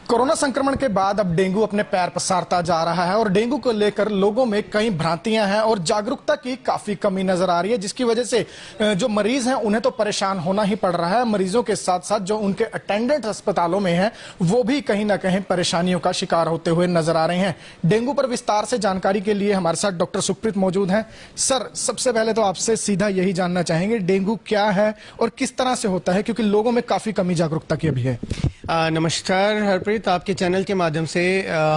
Corona संक्रमण के बाद अब डेंगू अपने पैर पसारता जा रहा है और डेंगू को लेकर लोगों में कई भ्रांतियां हैं और जागरूकता की काफी कमी नजर आ रही है, जिसकी वजह से जो मरीज हैं उन्हें तो परेशान होना ही पड़ रहा है। मरीजों के साथ साथ जो उनके अटेंडेंट अस्पतालों में हैं वो भी कहीं ना कहीं परेशानियों का शिकार होते हुए नजर आ रहे हैं। डेंगू पर विस्तार से जानकारी के लिए हमारे साथ डॉक्टर सुप्रीत मौजूद हैं। सर, सबसे पहले तो आपसे सीधा यही जानना चाहेंगे, डेंगू क्या है और किस तरह से होता है, क्योंकि लोगों में काफी कमी जागरूकता की अभी है। नमस्कार हरप्रीत, आपके चैनल के माध्यम से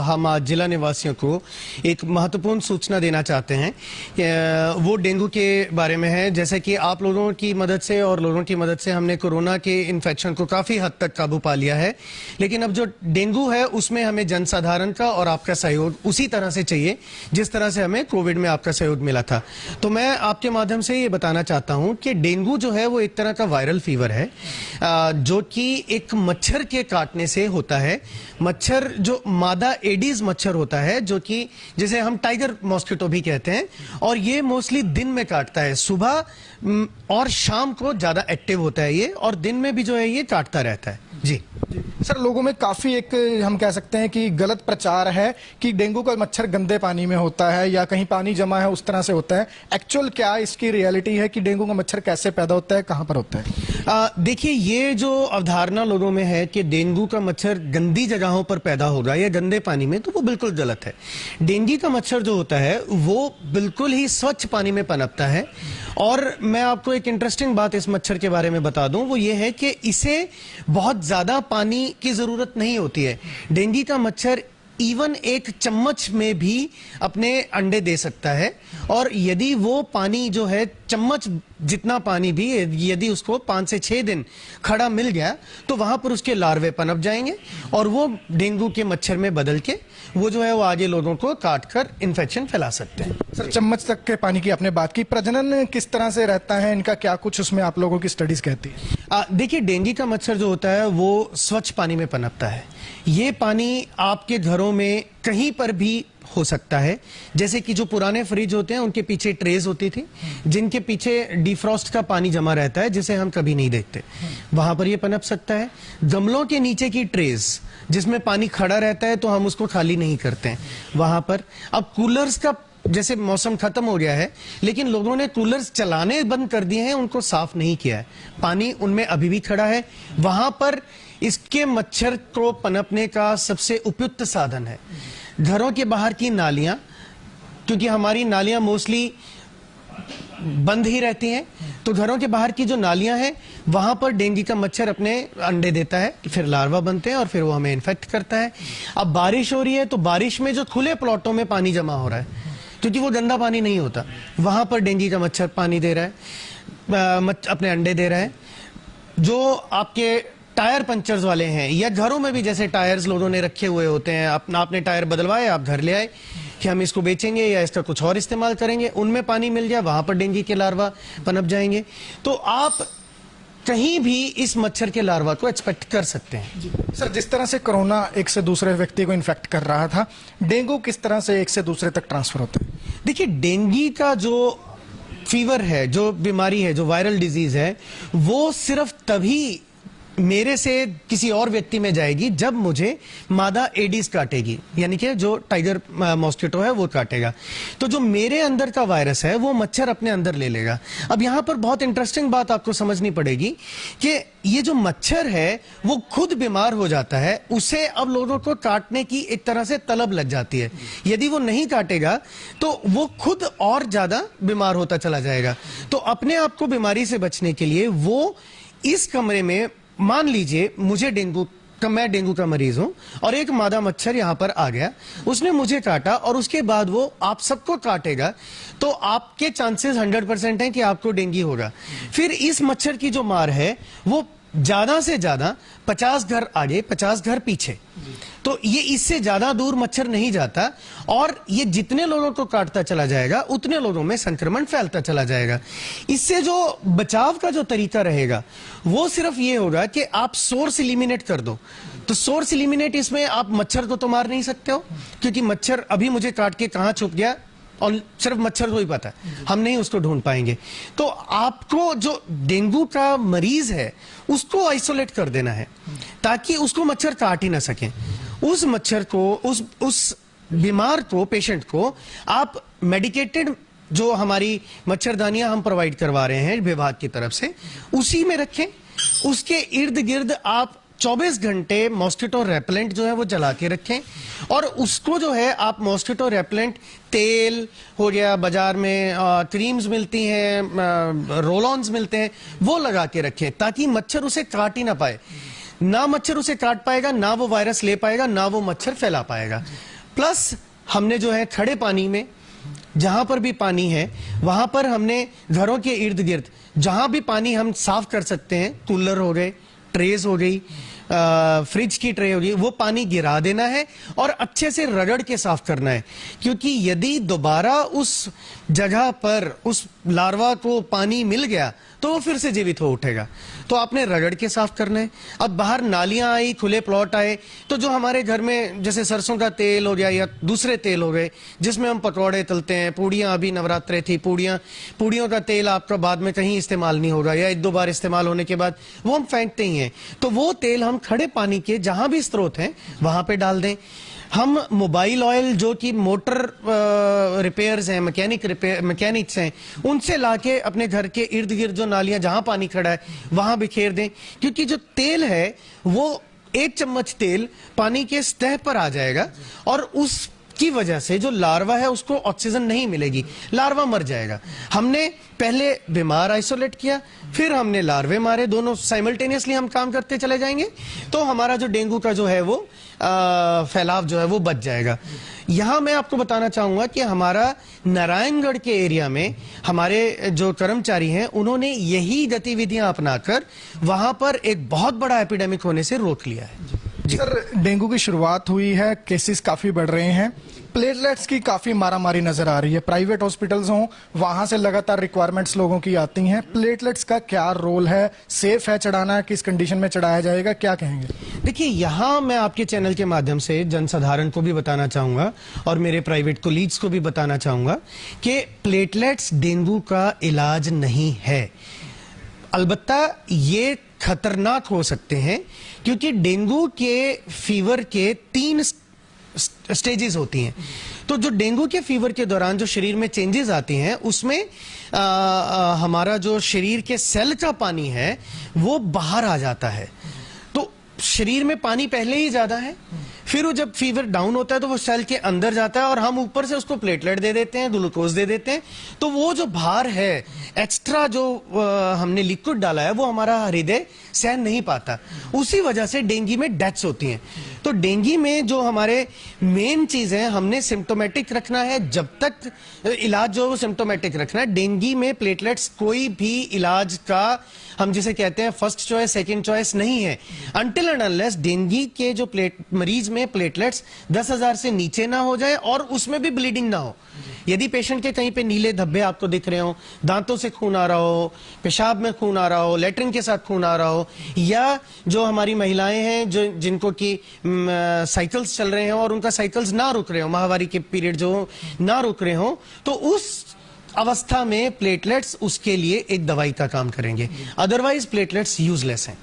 हम आज जिला निवासियों को एक महत्वपूर्ण सूचना देना चाहते हैं। वो डेंगू के बारे में है। जैसे कि आप लोगों की मदद से और लोगों की मदद से हमने कोरोना के इन्फेक्शन को काफी हद तक काबू पा लिया है, लेकिन अब जो डेंगू है उसमें हमें जनसाधारण का और आपका सहयोग उसी तरह से चाहिए जिस तरह से हमें कोविड में आपका सहयोग मिला था। तो मैं आपके माध्यम से ये बताना चाहता हूं कि डेंगू जो है वो एक तरह का वायरल फीवर है, जो कि एक मच्छर के काटने से होता है। मच्छर जो मादा एडीज मच्छर होता है, जो कि जिसे हम टाइगर मॉस्किटो भी कहते हैं, और ये मोस्टली दिन में काटता है। सुबह और शाम को ज्यादा एक्टिव होता है ये, और दिन में भी जो है ये काटता रहता है। जी सर, लोगों में काफी एक हम कह सकते हैं कि गलत प्रचार है कि डेंगू का मच्छर गंदे पानी में होता है या कहीं पानी जमा है उस तरह से होता है। एक्चुअल क्या इसकी रियलिटी है कि डेंगू का मच्छर कैसे पैदा होता है, कहां पर होता है? देखिए, ये जो अवधारणा लोगों में है कि डेंगू का मच्छर गंदी जगहों पर पैदा होगा या गंदे पानी में, तो वो बिल्कुल गलत है। डेंगू का मच्छर जो होता है वो बिल्कुल ही स्वच्छ पानी में पनपता है। और मैं आपको एक इंटरेस्टिंग बात इस मच्छर के बारे में बता दूं, वो ये है कि इसे बहुत ज्यादा पानी की जरूरत नहीं होती है। डेंगू का मच्छर इवन एक चम्मच में भी अपने अंडे दे सकता है, और यदि वो पानी जो है चम्मच जितना पानी भी यदि उसको 5 से 6 दिन खड़ा मिल गया तो वहां पर उसके लार्वे पनप जाएंगे और वो डेंगू के मच्छर में बदल के वो जो है वो आगे लोगों को काट कर इन्फेक्शन फैला सकते हैं। सर, चम्मच तक के पानी की आपने बात की, प्रजनन किस तरह से रहता है इनका, क्या कुछ उसमें आप लोगों की स्टडीज कहती है? देखिए, डेंगू का मच्छर जो होता है वो स्वच्छ पानी में पनपता है। ये पानी आपके घरों में कहीं पर भी हो सकता है। जैसे कि जो पुराने फ्रिज होते हैं उनके पीछे ट्रेज होती थी जिनके पीछे डिफ्रॉस्ट का पानी जमा रहता है, जिसे हम कभी नहीं देखते, वहां पर ये पनप सकता है। गमलों के नीचे की ट्रेज जिसमें पानी खड़ा रहता है तो हम उसको खाली नहीं करते हैं, वहां पर। अब कूलर्स का जैसे मौसम खत्म हो गया है, लेकिन लोगों ने कूलर्स चलाने बंद कर दिए हैं, उनको साफ नहीं किया है, पानी उनमें अभी भी खड़ा है, वहां पर इसके मच्छर को पनपने का सबसे उपयुक्त साधन है घरों के बाहर की नालियां, क्योंकि हमारी नालियां मोस्टली बंद ही रहती हैं। तो घरों के बाहर की जो नालियां हैं वहां पर डेंगू का मच्छर अपने अंडे देता है, फिर लार्वा बनते हैं और फिर वो हमें इन्फेक्ट करता है। अब बारिश हो रही है तो बारिश में जो खुले प्लॉटों में पानी जमा हो रहा है, क्योंकि वो गंदा पानी नहीं होता, वहां पर डेंगू का मच्छर पानी दे रहा है, अपने अंडे दे रहा है। जो आपके टायर पंचर्स वाले हैं या घरों में भी जैसे टायर्स लोगों ने रखे हुए होते हैं, आपने टायर बदलवाए, आप घर ले आए कि हम इसको बेचेंगे या इसका कुछ और इस्तेमाल करेंगे, उनमें पानी मिल गया, वहां पर डेंगू के लार्वा पनप जाएंगे। तो आप कहीं भी इस मच्छर के लार्वा को एक्सपेक्ट कर सकते हैं। सर, जिस तरह से कोरोना एक से दूसरे व्यक्ति को इन्फेक्ट कर रहा था, डेंगू किस तरह से एक से दूसरे तक ट्रांसफर होता है? देखिए, डेंगू का जो फीवर है, जो बीमारी है, जो वायरल डिजीज है, वो सिर्फ तभी मेरे से किसी और व्यक्ति में जाएगी जब मुझे मादा एडीज काटेगी, यानी कि जो टाइगर मॉस्किटो है वो काटेगा। तो जो मेरे अंदर का वायरस है वो मच्छर अपने अंदर ले लेगा। अब यहां पर बहुत इंटरेस्टिंग बात आपको समझनी पड़ेगी कि ये जो मच्छर है वो खुद बीमार हो जाता है, उसे अब लोगों को काटने की एक तरह से तलब लग जाती है। यदि वो नहीं काटेगा तो वो खुद और ज्यादा बीमार होता चला जाएगा। तो अपने आप को बीमारी से बचने के लिए वो इस कमरे में, मान लीजिए मैं डेंगू का मरीज हूं और एक मादा मच्छर यहां पर आ गया, उसने मुझे काटा और उसके बाद वो आप सबको काटेगा, तो आपके चांसेस 100% हैं कि आपको डेंगू होगा। फिर इस मच्छर की जो मार है वो ज्यादा से ज्यादा 50 घर आगे 50 घर पीछे, तो ये इससे ज्यादा दूर मच्छर नहीं जाता, और ये जितने लोगों को काटता चला जाएगा उतने लोगों में संक्रमण फैलता चला जाएगा। इससे जो बचाव का जो तरीका रहेगा वो सिर्फ ये होगा कि आप सोर्स एलिमिनेट कर दो। तो सोर्स एलिमिनेट, इसमें आप मच्छर को तो मार नहीं सकते हो, क्योंकि मच्छर अभी मुझे काट के कहां छुप गया और सिर्फ मच्छर को ही पता है, हम नहीं उसको ढूंढ पाएंगे। तो आपको जो डेंगू का मरीज है उसको आइसोलेट कर देना है ताकि उसको मच्छर काट ही ना सके। उस मच्छर को, उस बीमार को, पेशेंट को आप मेडिकेटेड जो हमारी मच्छरदानियां हम प्रोवाइड करवा रहे हैं विभाग की तरफ से, उसी में रखें। उसके इर्द गिर्द आप 24 घंटे मॉस्किटो रेपेलेंट जो है वो जला के रखें, और उसको जो है आप मॉस्किटो रेपेलेंट तेल हो गया, बाजार में क्रीम्स मिलती हैं, रोल ऑन्स मिलते हैं, वो लगा के रखें ताकि मच्छर उसे काट ही ना पाए। ना मच्छर उसे काट पाएगा, ना वो वायरस ले पाएगा, ना वो मच्छर फैला पाएगा। प्लस हमने जो है खड़े पानी में, जहां पर भी पानी है वहां पर हमने घरों के इर्द गिर्द जहां भी पानी हम साफ कर सकते हैं, कूलर हो गए, ट्रेज हो गई, फ्रिज की ट्रे होगी, वो पानी गिरा देना है और अच्छे से रगड़ के साफ करना है। क्योंकि यदि दोबारा उस जगह पर उस लार्वा को पानी मिल गया तो वो फिर से जीवित हो उठेगा। तो आपने रगड़ के साफ करना है। अब बाहर नालियां आई, खुले प्लॉट आए, तो जो हमारे घर में जैसे सरसों का तेल हो गया या दूसरे तेल हो गए जिसमें हम पकौड़े तलते हैं, पूड़ियां, अभी नवरात्रे थी, पूड़ियों का तेल आपका बाद में कहीं इस्तेमाल नहीं होगा या 1-2 बार इस्तेमाल होने के बाद वो हम फेंकते ही हैं। तो वो तेल हम खड़े पानी के जहां भी स्रोत हैं वहां पे डाल दें। हम मोबाइल ऑयल जो कि मोटर रिपेयर्स हैं, मैकेनिक्स हैं, उनसे लाके अपने घर के इर्द गिर्द जो नालियां जहां पानी खड़ा है वहां बिखेर दें। क्योंकि जो तेल है वो 1 चम्मच तेल पानी के सतह पर आ जाएगा और उस की वजह से जो लार्वा है उसको ऑक्सीजन नहीं मिलेगी, लार्वा मर जाएगा। हमने पहले बीमार आइसोलेट किया, फिर हमने लार्वे मारे, दोनों साइमल्टेनियसली हम काम करते चले जाएंगे तो हमारा जो डेंगू का जो है वो फैलाव जो है वो बच जाएगा। यहां मैं आपको बताना चाहूंगा कि हमारा नारायणगढ़ के एरिया में हमारे जो कर्मचारी हैं उन्होंने यही गतिविधियां अपनाकर वहां पर एक बहुत बड़ा एपिडेमिक होने से रोक लिया है। सर, डेंगू की शुरुआत हुई है, केसेस काफी बढ़ रहे हैं, प्लेटलेट्स की काफी मारामारी नजर आ रही है। प्राइवेट हॉस्पिटल्स हों, वहां से लगातार रिक्वायरमेंट्स लोगों की आती हैं। प्लेटलेट्स का क्या रोल है? सेफ है चढ़ाना? किस कंडीशन में चढ़ाया जाएगा? क्या कहेंगे? देखिए, यहां मैं आपके चैनल के माध्यम से जनसाधारण को भी बताना चाहूंगा और मेरे प्राइवेट कोलीग्स को भी बताना चाहूंगा कि प्लेटलेट्स डेंगू का इलाज नहीं है। अलबत्ता ये खतरनाक हो सकते हैं क्योंकि डेंगू के फीवर के 3 स्टेजेस होती हैं। तो जो डेंगू के फीवर के दौरान जो शरीर में चेंजेस आती हैं उसमें हमारा जो शरीर के सेल का पानी है वो बाहर आ जाता है। तो शरीर में पानी पहले ही ज्यादा है, फिर वो जब फीवर डाउन होता है तो वो सेल के अंदर जाता है और हम ऊपर से उसको प्लेटलेट दे देते हैं, ग्लूकोज दे देते हैं। तो वो जो भार है, एक्स्ट्रा जो हमने लिक्विड डाला है, वो हमारा हृदय सहन नहीं पाता। उसी वजह से डेंगू में डेथ्स होती हैं। तो डेंगू में जो हमारे मेन चीज है, हमने सिम्टोमेटिक रखना है। जब तक इलाज जो है वो सिम्टोमेटिक रखना है। डेंगू में प्लेटलेट्स कोई भी इलाज का हम जिसे कहते हैं फर्स्ट चॉइस, सेकंड चॉइस नहीं है। अनटिल एंड अनलेस डेंगू के जो मरीज में प्लेटलेट्स 10,000 से नीचे ना हो जाए और उसमें भी ब्लीडिंग ना हो। यदि पेशेंट के कहीं पे नीले धब्बे आपको दिख रहे हो, दांतों से खून आ रहा हो, पेशाब में खून आ रहा हो, लेटरिन के साथ खून आ रहा हो, या जो हमारी महिलाएं हैं जो जिनको की साइकिल्स चल रहे हैं और उनका साइकिल्स ना रुक रहे हो, माहवारी के पीरियड जो ना रुक रहे हो, तो उस अवस्था में प्लेटलेट्स उसके लिए एक दवाई का काम करेंगे। अदरवाइज प्लेटलेट्स यूजलेस हैं।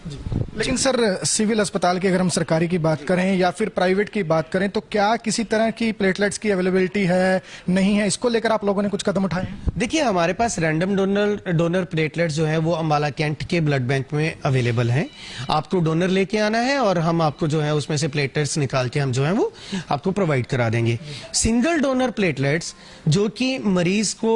लेकिन सर, सिविल अस्पताल की अगर हम सरकारी की बात करें या फिर प्राइवेट की बात करें तो क्या किसी तरह की प्लेटलेट्स की अवेलेबिलिटी है, नहीं है? इसको लेकर आप लोगों ने कुछ कदम उठाए हैं? देखिए, हमारे पास रैंडम डोनर प्लेटलेट्स जो है वो अंबाला कैंट के ब्लड बैंक में अवेलेबल हैं। आपको डोनर लेके आना है और हम आपको जो है उसमें से प्लेटलेट्स निकाल के हम जो है वो आपको प्रोवाइड करा देंगे। सिंगल डोनर प्लेटलेट्स जो कि मरीज को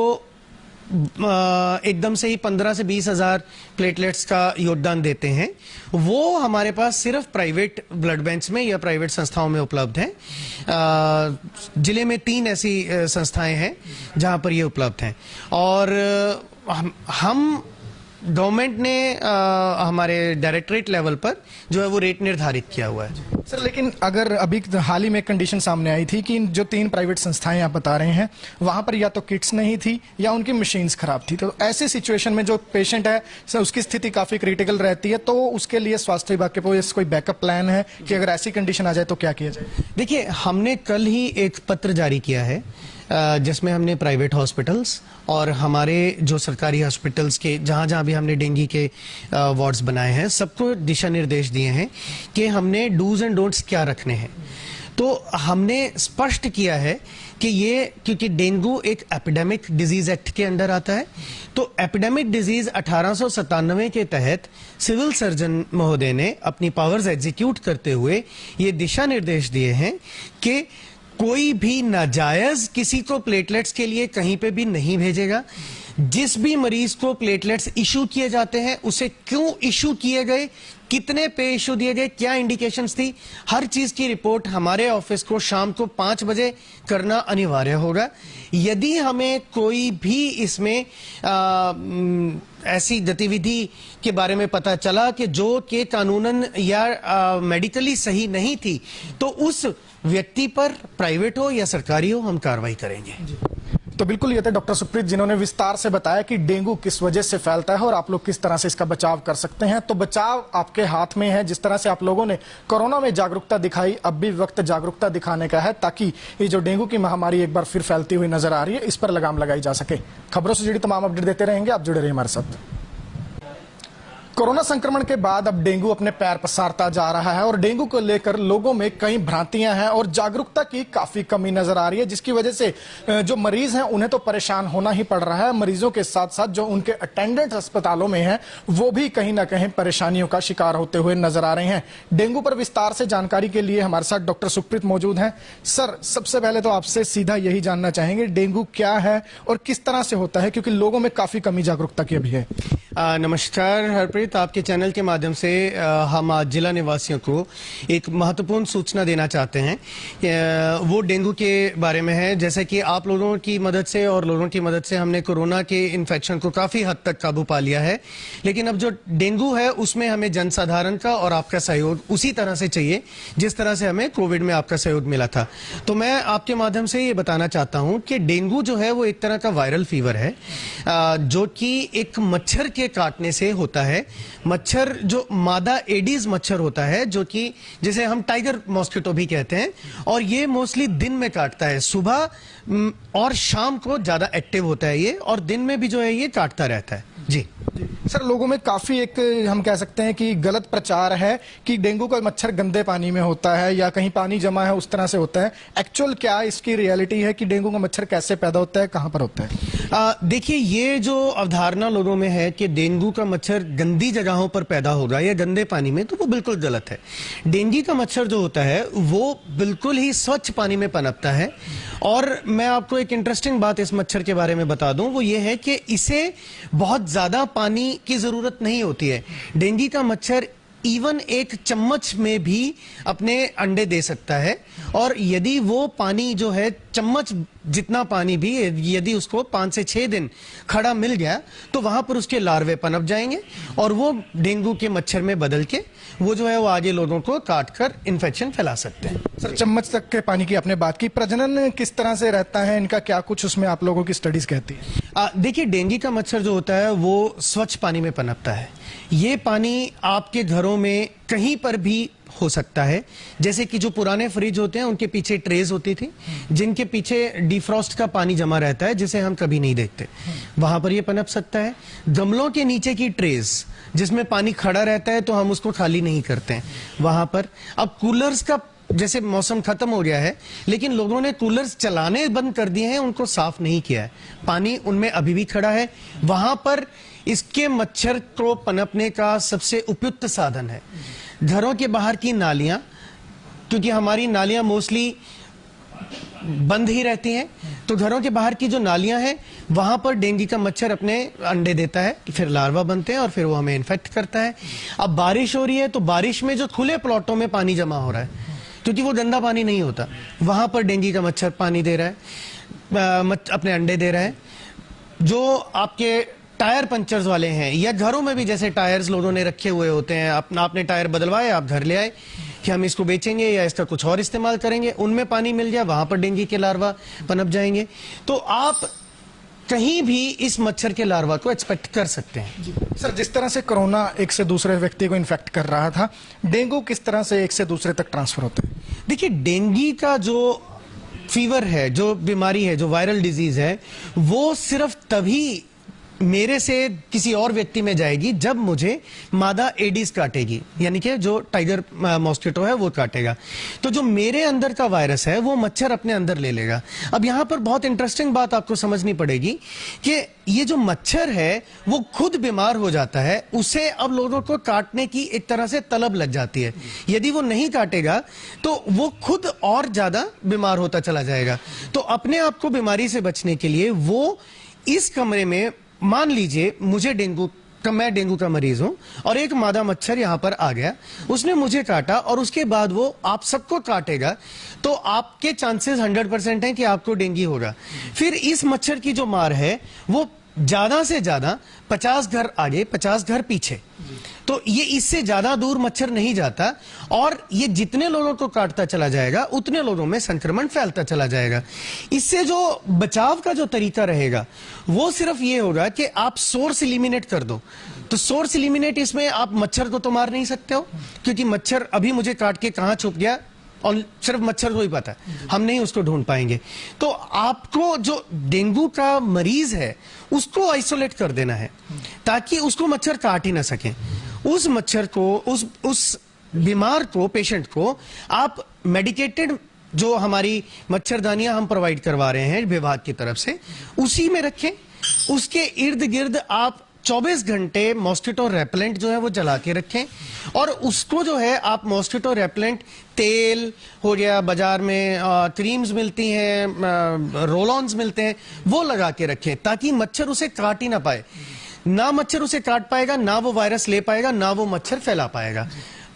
एकदम से ही 15 से 20 हजार प्लेटलेट्स का योगदान देते हैं, वो हमारे पास सिर्फ प्राइवेट ब्लड बैंक्स में या प्राइवेट संस्थाओं में उपलब्ध हैं। जिले में 3 ऐसी संस्थाएं हैं जहां पर ये उपलब्ध हैं और हम गवर्नमेंट ने हमारे डायरेक्टरेट लेवल पर जो है वो रेट निर्धारित किया हुआ है। सर, लेकिन अगर अभी हाल ही में कंडीशन सामने आई थी कि जो 3 प्राइवेट संस्थाएं आप बता रहे हैं वहां पर या तो किट्स नहीं थी या उनकी मशीन्स खराब थी, तो ऐसे सिचुएशन में जो पेशेंट है सर उसकी स्थिति काफी क्रिटिकल रहती है, तो उसके लिए स्वास्थ्य विभाग के पास कोई बैकअप प्लान है कि अगर ऐसी कंडीशन आ जाए तो क्या किया जाए? देखिए, हमने कल ही एक पत्र जारी किया है जिसमें हमने प्राइवेट हॉस्पिटल्स और हमारे जो सरकारी हॉस्पिटल्स के जहां जहां भी हमने डेंगू के वार्ड्स बनाए हैं सबको दिशा निर्देश दिए हैं कि हमने डूज एंड डोंट्स क्या रखने हैं। तो हमने स्पष्ट किया है कि ये क्योंकि डेंगू एक एपिडेमिक डिजीज एक्ट के अंडर आता है, तो एपिडेमिक डिजीज 1897 के तहत सिविल सर्जन महोदय ने अपनी पावर्स एग्जीक्यूट करते हुए ये दिशा निर्देश दिए हैं कि कोई भी नाजायज किसी को प्लेटलेट्स के लिए कहीं पे भी नहीं भेजेगा। जिस भी मरीज को प्लेटलेट्स इशू किए जाते हैं उसे क्यों इशू किए गए, कितने पे इशू दिए गए, क्या इंडिकेशंस थी, हर चीज की रिपोर्ट हमारे ऑफिस को शाम को 5 बजे करना अनिवार्य होगा। यदि हमें कोई भी इसमें ऐसी गतिविधि के बारे में पता चला कि जो कि कानूनन या मेडिकली सही नहीं थी, तो उस व्यक्ति पर प्राइवेट हो या सरकारी हो हम कार्रवाई करेंगे। तो बिल्कुल ये थे डॉक्टर सुप्रीत जिन्होंने विस्तार से बताया कि डेंगू किस वजह से फैलता है और आप लोग किस तरह से इसका बचाव कर सकते हैं। तो बचाव आपके हाथ में है। जिस तरह से आप लोगों ने कोरोना में जागरूकता दिखाई, अब भी वक्त जागरूकता दिखाने का है ताकि ये जो डेंगू की महामारी एक बार फिर फैलती हुई नजर आ रही है, इस पर लगाम लगाई जा सके। खबरों से जुड़ी तमाम अपडेट देते रहेंगे, आप जुड़े रहिए हमारे साथ। कोरोना संक्रमण के बाद अब डेंगू अपने पैर पसारता जा रहा है और डेंगू को लेकर लोगों में कई भ्रांतियां हैं और जागरूकता की काफी कमी नजर आ रही है, जिसकी वजह से जो मरीज हैं उन्हें तो परेशान होना ही पड़ रहा है। मरीजों के साथ साथ जो उनके अटेंडेंट अस्पतालों में हैं वो भी कहीं ना कहीं परेशानियों का शिकार होते हुए नजर आ रहे हैं। डेंगू पर विस्तार से जानकारी के लिए हमारे साथ डॉक्टर सुप्रीत मौजूद हैं। सर, सबसे पहले तो आपसे सीधा यही जानना चाहेंगे डेंगू क्या है और किस तरह से होता है, क्योंकि लोगों में काफी कमी जागरूकता की अभी है। नमस्कार हरप्रीत, आपके चैनल के माध्यम से हम आज जिला निवासियों को एक महत्वपूर्ण सूचना देना चाहते हैं। वो डेंगू के बारे में है। जैसे कि आप लोगों की मदद से और लोगों की मदद से हमने कोरोना के इन्फेक्शन को काफी हद तक काबू पा लिया है, लेकिन अब जो डेंगू है उसमें हमें जनसाधारण का और आपका सहयोग उसी तरह से चाहिए जिस तरह से हमें कोविड में आपका सहयोग मिला था। तो मैं आपके माध्यम से ये बताना चाहता हूं कि डेंगू जो है वो एक तरह का वायरल फीवर है जो कि एक मच्छर के काटने से होता है। मच्छर जो मादा एडीज मच्छर होता है, जो कि जिसे हम टाइगर मॉस्किटो भी कहते हैं, और ये मोस्टली दिन में काटता है। सुबह और शाम को ज्यादा एक्टिव होता है ये, और दिन में भी जो है ये काटता रहता है। जी सर, लोगों में काफी एक हम कह सकते हैं कि गलत प्रचार है कि डेंगू का मच्छर गंदे पानी में होता है या कहीं पानी जमा है उस तरह से होता है। एक्चुअल क्या इसकी रियलिटी है कि डेंगू का मच्छर कैसे पैदा होता है, कहां पर होता है? देखिए, ये जो अवधारणा लोगों में है कि डेंगू का मच्छर गंदी जगहों पर पैदा होगा या गंदे पानी में, तो वो बिल्कुल गलत है। डेंगू का मच्छर जो होता है वो बिल्कुल ही स्वच्छ पानी में पनपता है। और मैं आपको एक इंटरेस्टिंग बात इस मच्छर के बारे में बता दूं, वो ये है कि इसे बहुत ज्यादा पानी की जरूरत नहीं होती है। डेंगू का मच्छर इवन एक चम्मच में भी अपने अंडे दे सकता है, और यदि वो पानी जो है चम्मच जितना पानी भी यदि उसको 5 से 6 दिन खड़ा मिल गया तो वहां पर उसके लार्वे पनप जाएंगे और वो डेंगू के मच्छर में बदल के वो जो है वो आगे लोगों को काट कर इन्फेक्शन फैला सकते हैं। सर, चम्मच तक के पानी की आपने बात की, प्रजनन किस तरह से रहता है इनका, क्या कुछ उसमें आप लोगों की स्टडीज कहती है? देखिए, डेंगू का मच्छर जो होता है वो स्वच्छ पानी में पनपता है। ये पानी आपके घरों में कहीं पर भी हो सकता है। जैसे कि जो पुराने फ्रिज होते हैं उनके पीछे ट्रेज होती थी जिनके पीछे डिफ्रॉस्ट का पानी जमा रहता है, जिसे हम कभी नहीं देखते, वहां पर ये पनप सकता है। गमलों के नीचे की ट्रेज जिसमें पानी खड़ा रहता है तो हम उसको खाली नहीं करते हैं, वहां पर। अब कूलर्स का जैसे मौसम खत्म हो गया है लेकिन लोगों ने कूलर्स चलाने बंद कर दिए हैं, उनको साफ नहीं किया है, पानी उनमें अभी भी खड़ा है, वहां पर इसके मच्छर को पनपने का सबसे उपयुक्त साधन है घरों के बाहर की नालियां, क्योंकि हमारी नालियां मोस्टली बंद ही रहती हैं। तो घरों के बाहर की जो नालियां हैं वहां पर डेंगू का मच्छर अपने अंडे देता है, फिर लार्वा बनते हैं और फिर वो हमें इन्फेक्ट करता है। अब बारिश हो रही है तो बारिश में जो खुले प्लॉटों में पानी जमा हो रहा है, क्योंकि वो गंदा पानी नहीं होता, वहां पर डेंगू का मच्छर पानी दे रहा है, अपने अंडे दे रहा है। जो आपके टायर पंचर्स वाले हैं या घरों में भी जैसे टायर्स लोगों ने रखे हुए होते हैं, आपने टायर बदलवाए, आप घर ले आए कि हम इसको बेचेंगे या इसका कुछ और इस्तेमाल करेंगे, उनमें पानी मिल जाए, वहां पर डेंगू के लार्वा पनप जाएंगे। तो आप कहीं भी इस मच्छर के लार्वा को एक्सपेक्ट कर सकते हैं। सर, जिस तरह से कोरोना एक से दूसरे व्यक्ति को इन्फेक्ट कर रहा था, डेंगू किस तरह से एक से दूसरे तक ट्रांसफर होता है? देखिए, डेंगू का जो फीवर है, जो बीमारी है, जो वायरल डिजीज है, वो सिर्फ तभी मेरे से किसी और व्यक्ति में जाएगी जब मुझे मादा एडिस काटेगी, यानी कि जो टाइगर मॉस्किटो है वो काटेगा। तो जो मेरे अंदर का वायरस है वो मच्छर अपने अंदर ले लेगा। अब यहां पर बहुत इंटरेस्टिंग बात आपको समझनी पड़ेगी कि ये जो मच्छर है वो खुद बीमार हो जाता है, उसे अब लोगों को काटने की एक तरह से तलब लग जाती है। यदि वो नहीं काटेगा तो वो खुद और ज्यादा बीमार होता चला जाएगा। तो अपने आप को बीमारी से बचने के लिए वो इस कमरे में, मान लीजिए मैं डेंगू का मरीज हूं और एक मादा मच्छर यहां पर आ गया, उसने मुझे काटा और उसके बाद वो आप सबको काटेगा, तो आपके चांसेस 100% हैं कि आपको डेंगू होगा। फिर इस मच्छर की जो मार है वो ज्यादा से ज्यादा 50 घर आगे 50 घर पीछे, तो ये इससे ज्यादा दूर मच्छर नहीं जाता और ये जितने लोगों को काटता चला जाएगा उतने लोगों में संक्रमण फैलता चला जाएगा। इससे जो बचाव का जो तरीका रहेगा वो सिर्फ ये होगा कि आप सोर्स एलिमिनेट कर दो। तो सोर्स एलिमिनेट, इसमें आप मच्छर को तो मार नहीं सकते हो क्योंकि मच्छर अभी मुझे काट के कहां छुप गया और सिर्फ मच्छर को ही पता है, हम नहीं उसको ढूंढ पाएंगे। तो आपको जो डेंगू का मरीज है उसको आइसोलेट कर देना है ताकि उसको मच्छर काट ही ना सके। उस मच्छर को, उस बीमार को, पेशेंट को आप मेडिकेटेड जो हमारी मच्छरदानियां हम प्रोवाइड करवा रहे हैं विभाग की तरफ से, उसी में रखें। उसके इर्द गिर्द आप 24 घंटे मॉस्किटो रेपेलेंट जो है वो जला के रखें और उसको जो है आप मॉस्किटो रेपेलेंट तेल हो गया, बाजार में क्रीम्स मिलती हैं, रोल ऑन्स मिलते हैं, वो लगा के रखें ताकि मच्छर उसे काट ही ना पाए। ना मच्छर उसे काट पाएगा, ना वो वायरस ले पाएगा, ना वो मच्छर फैला पाएगा।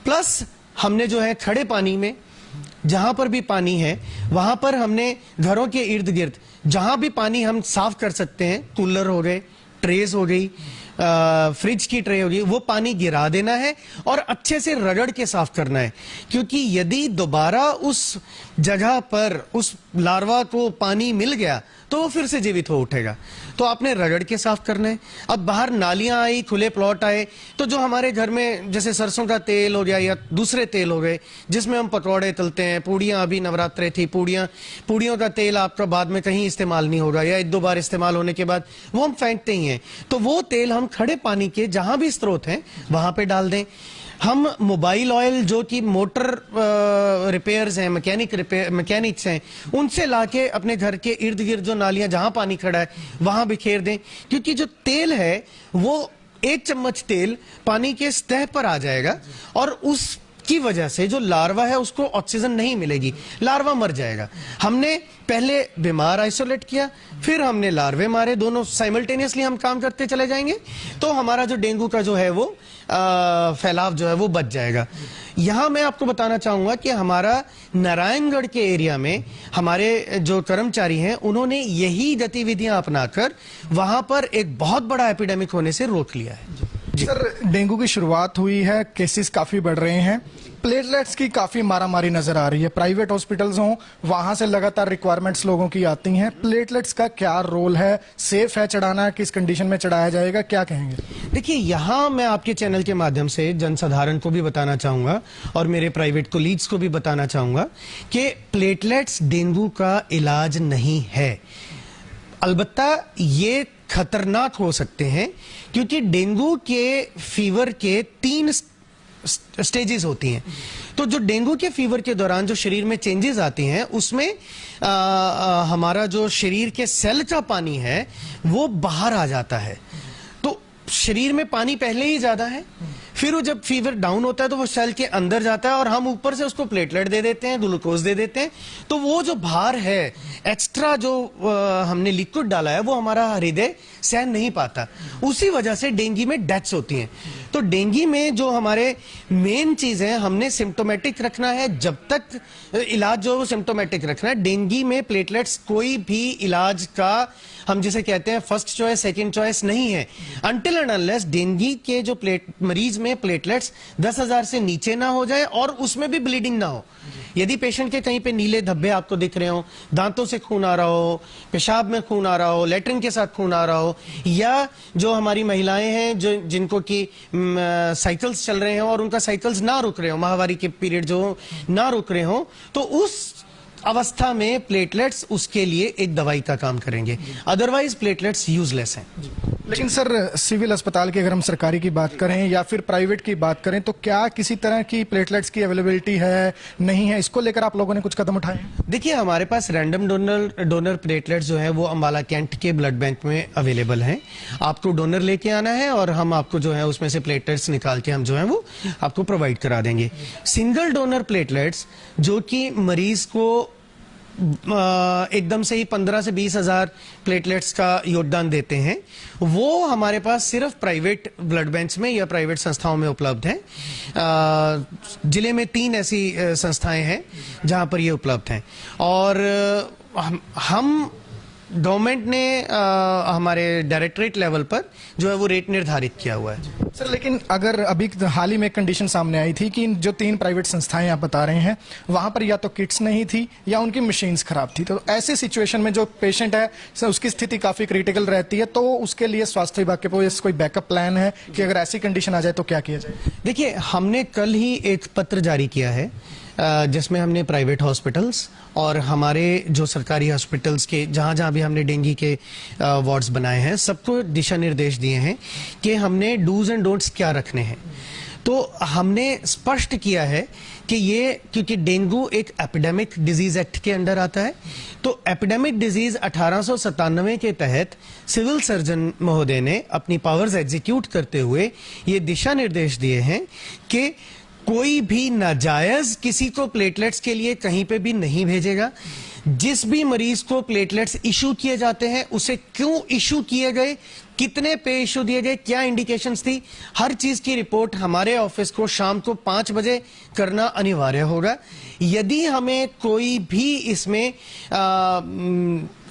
प्लस हमने जो है खड़े पानी में जहां पर भी पानी है वहां पर हमने घरों के इर्द गिर्द जहां भी पानी हम साफ कर सकते हैं, कूलर हो गए, ट्रेस हो गई, फ्रिज की ट्रे होगी, वो पानी गिरा देना है और अच्छे से रगड़ के साफ करना है। क्योंकि यदि दोबारा उस जगह पर उस लार्वा को पानी मिल गया तो वो फिर से जीवित हो उठेगा। तो आपने रगड़ के साफ करना है। अब बाहर नालियां आई, खुले प्लॉट आए, तो जो हमारे घर में जैसे सरसों का तेल हो गया या दूसरे तेल हो गए जिसमें हम पकौड़े तलते हैं, पूड़ियां, अभी नवरात्रे थी, पूड़ियों का तेल आपका बाद में कहीं इस्तेमाल नहीं होगा या 1-2 बार इस्तेमाल होने के बाद वो हम फेंकते ही हैं। तो वो तेल हम खड़े पानी के जहां भी स्रोत हैं वहां पे डाल दें। हम मोबाइल ऑयल जो कि मोटर रिपेयर्स हैं, मैकेनिक्स हैं, उनसे लाके अपने घर के इर्द गिर्द जो नालियां जहां पानी खड़ा है वहां बिखेर दें। क्योंकि जो तेल है वो 1 चम्मच तेल पानी के सतह पर आ जाएगा और उस की वजह से जो लार्वा है उसको ऑक्सीजन नहीं मिलेगी, लार्वा मर जाएगा। हमने पहले बीमार आइसोलेट किया, फिर हमने लार्वे मारे, दोनों साइमल्टेनियसली हम काम करते चले जाएंगे तो हमारा जो डेंगू का जो है वो फैलाव जो है वो बच जाएगा। यहां मैं आपको बताना चाहूंगा कि हमारा नारायणगढ़ के एरिया में हमारे जो कर्मचारी हैं उन्होंने यही गतिविधियां अपनाकर वहां पर एक बहुत बड़ा एपिडेमिक होने से रोक लिया है। सर, डेंगू की शुरुआत हुई है, केसेस काफी बढ़ रहे हैं, प्लेटलेट्स की काफी मारामारी नजर आ रही है। प्राइवेट हॉस्पिटल्स हों, वहां से लगातार रिक्वायरमेंट्स लोगों की आती हैं। प्लेटलेट्स का क्या रोल है? सेफ है चढ़ाना? किस कंडीशन में चढ़ाया जाएगा? क्या कहेंगे? देखिए, यहां मैं आपके चैनल के माध्यम से जनसाधारण को भी बताना चाहूंगा और मेरे प्राइवेट कोलीग्स को भी बताना चाहूंगा कि प्लेटलेट्स डेंगू का इलाज नहीं है। अलबत्ता ये खतरनाक हो सकते हैं क्योंकि डेंगू के फीवर के 3 स्टेजेस होती हैं। तो जो डेंगू के फीवर के दौरान जो शरीर में चेंजेस आती हैं उसमें हमारा जो शरीर के सेल का पानी है वो बाहर आ जाता है। तो शरीर में पानी पहले ही ज्यादा है, फिर वो जब फीवर डाउन होता है तो वो सेल के अंदर जाता है और हम ऊपर से उसको प्लेटलेट दे देते हैं, ग्लूकोज दे देते हैं। तो वो जो भार है एक्स्ट्रा जो हमने लिक्विड डाला है वो हमारा हृदय सहन नहीं पाता, उसी वजह से डेंगू में डेथ्स होती हैं। तो डेंगू में जो हमारे मेन चीज है, हमने सिम्टोमेटिक रखना है, जब तक इलाज जो है सिम्टोमेटिक रखना है। डेंगू में प्लेटलेट्स कोई भी इलाज का हम जिसे कहते हैं फर्स्ट चॉइस, सेकंड चॉइस नहीं है, अनटिल एंड अनलेस डेंगू के जो मरीज में प्लेटलेट्स 10,000 से नीचे ना हो जाए और उसमें भी ब्लीडिंग ना हो। यदि पेशेंट के कहीं पे नीले धब्बे आपको दिख रहे हो, दांतों से खून आ रहा हो, पेशाब में खून आ रहा हो, लेटरिन के साथ खून आ रहा हो, या जो हमारी महिलाएं हैं जो जिनको की साइकिल्स चल रहे हो और उनका साइकिल्स ना रुक रहे हो, माहवारी के पीरियड जो ना रुक रहे हो, तो उस अवस्था में प्लेटलेट्स उसके लिए एक दवाई का काम करेंगे, अदरवाइज प्लेटलेट्स यूजलेस हैं। लेकिन सर, सिविल अस्पताल की अगर हम सरकारी की बात करें या फिर प्राइवेट की बात करें तो क्या किसी तरह की प्लेटलेट्स की अवेलेबिलिटी है, नहीं है, इसको लेकर आप लोगों ने कुछ कदम उठाए हैं? देखिए, हमारे पास रैंडम डोनर प्लेटलेट्स जो है वो अंबाला कैंट के ब्लड बैंक में अवेलेबल हैं। आपको डोनर लेके आना है और हम आपको जो है उसमें से प्लेटलेट्स निकाल के हम जो है वो आपको प्रोवाइड करा देंगे। सिंगल डोनर प्लेटलेट्स जो कि मरीज को एकदम से ही 15 से 20 हजार प्लेटलेट्स का योगदान देते हैं, वो हमारे पास सिर्फ प्राइवेट ब्लड बैंक्स में या प्राइवेट संस्थाओं में उपलब्ध हैं। जिले में 3 ऐसी संस्थाएं हैं जहां पर ये उपलब्ध हैं और हम गवर्नमेंट ने हमारे डायरेक्टरेट लेवल पर जो है वो रेट निर्धारित किया हुआ है। सर, लेकिन अगर अभी हाल ही में कंडीशन सामने आई थी कि जो 3 प्राइवेट संस्थाएं आप बता रहे हैं वहां पर या तो किट्स नहीं थी या उनकी मशीन्स खराब थी, तो ऐसे सिचुएशन में जो पेशेंट है सर उसकी स्थिति काफी क्रिटिकल रहती है, तो उसके लिए स्वास्थ्य विभाग के पास कोई बैकअप प्लान है कि अगर ऐसी कंडीशन आ जाए तो क्या किया जाए? देखिए, हमने कल ही एक पत्र जारी किया है जिसमें हमने प्राइवेट हॉस्पिटल्स और हमारे जो सरकारी हॉस्पिटल्स के जहां जहां भी हमने डेंगू के वार्ड्स बनाए हैं सबको दिशा निर्देश दिए हैं कि हमने डूज एंड डोंट्स क्या रखने हैं। तो हमने स्पष्ट किया है कि ये क्योंकि डेंगू एक एपिडेमिक डिजीज एक्ट के अंडर आता है, तो एपिडेमिक डिजीज 1897 के तहत सिविल सर्जन महोदय ने अपनी पावर्स एग्जीक्यूट करते हुए ये दिशा निर्देश दिए हैं कि कोई भी नाजायज किसी को प्लेटलेट्स के लिए कहीं पे भी नहीं भेजेगा। जिस भी मरीज को प्लेटलेट्स इशू किए जाते हैं उसे क्यों इशू किए गए, कितने पे इशू दिए गए, क्या इंडिकेशंस थी, हर चीज की रिपोर्ट हमारे ऑफिस को शाम को 5 बजे करना अनिवार्य होगा। यदि हमें कोई भी इसमें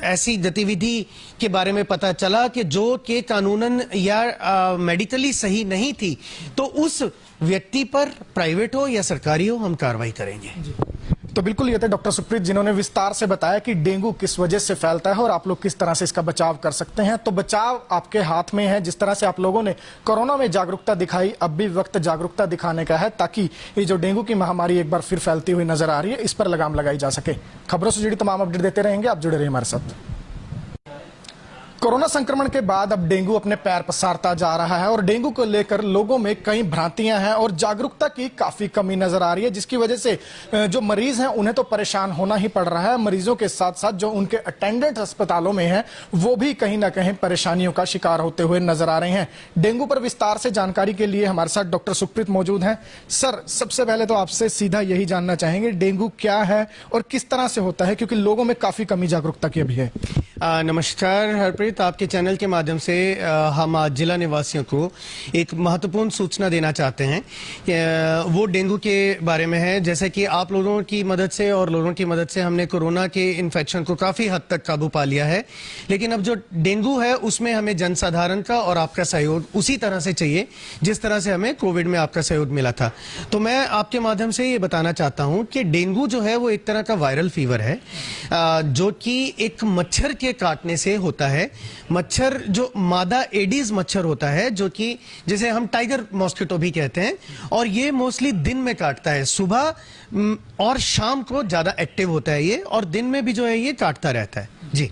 ऐसी गतिविधि के बारे में पता चला कि जो कि कानूनन या मेडिकली सही नहीं थी, तो उस व्यक्ति पर प्राइवेट हो या सरकारी हो हम कार्रवाई करेंगे। तो बिल्कुल ये थे डॉक्टर सुप्रीत जिन्होंने विस्तार से बताया कि डेंगू किस वजह से फैलता है और आप लोग किस तरह से इसका बचाव कर सकते हैं। तो बचाव आपके हाथ में है। जिस तरह से आप लोगों ने कोरोना में जागरूकता दिखाई, अब भी वक्त जागरूकता दिखाने का है ताकि ये जो डेंगू की महामारी एक बार फिर फैलती हुई नजर आ रही है इस पर लगाम लगाई जा सके। खबरों से जुड़ी तमाम अपडेट देते रहेंगे, आप जुड़े रहिए हमारे साथ। कोरोना संक्रमण के बाद अब डेंगू अपने पैर पसारता जा रहा है और डेंगू को लेकर लोगों में कई भ्रांतियां हैं और जागरूकता की काफी कमी नजर आ रही है, जिसकी वजह से जो मरीज हैं उन्हें तो परेशान होना ही पड़ रहा है। मरीजों के साथ साथ जो उनके अटेंडेंट अस्पतालों में हैं वो भी कहीं ना कहीं परेशानियों का शिकार होते हुए नजर आ रहे हैं। डेंगू पर विस्तार से जानकारी के लिए हमारे साथ डॉक्टर सुप्रीत मौजूद हैं। सर, सबसे पहले तो आपसे सीधा यही जानना चाहेंगे डेंगू क्या है और किस तरह से होता है, क्योंकि लोगों में काफी कमी जागरूकता की अभी है। नमस्कार हरप्रीत, आपके चैनल के माध्यम से हम आज जिला निवासियों को एक महत्वपूर्ण सूचना देना चाहते हैं कि वो डेंगू के बारे में है। जैसे कि आप लोगों की मदद से और लोगों की मदद से हमने कोरोना के इन्फेक्शन को काफी हद तक काबू पा लिया है, लेकिन अब जो डेंगू है उसमें हमें जनसाधारण का और आपका सहयोग उसी तरह से चाहिए जिस तरह से हमें कोविड में आपका सहयोग मिला था। तो मैं आपके माध्यम से ये बताना चाहता हूं कि डेंगू जो है वो एक तरह का वायरल फीवर है जो कि एक मच्छर के काटने से होता है। मच्छर जो मादा एडीज मच्छर होता है जो कि जिसे हम टाइगर मॉस्किटो भी कहते हैं, और ये मोस्टली दिन में काटता है। सुबह और शाम को ज्यादा एक्टिव होता है ये, और दिन में भी जो है ये काटता रहता है। जी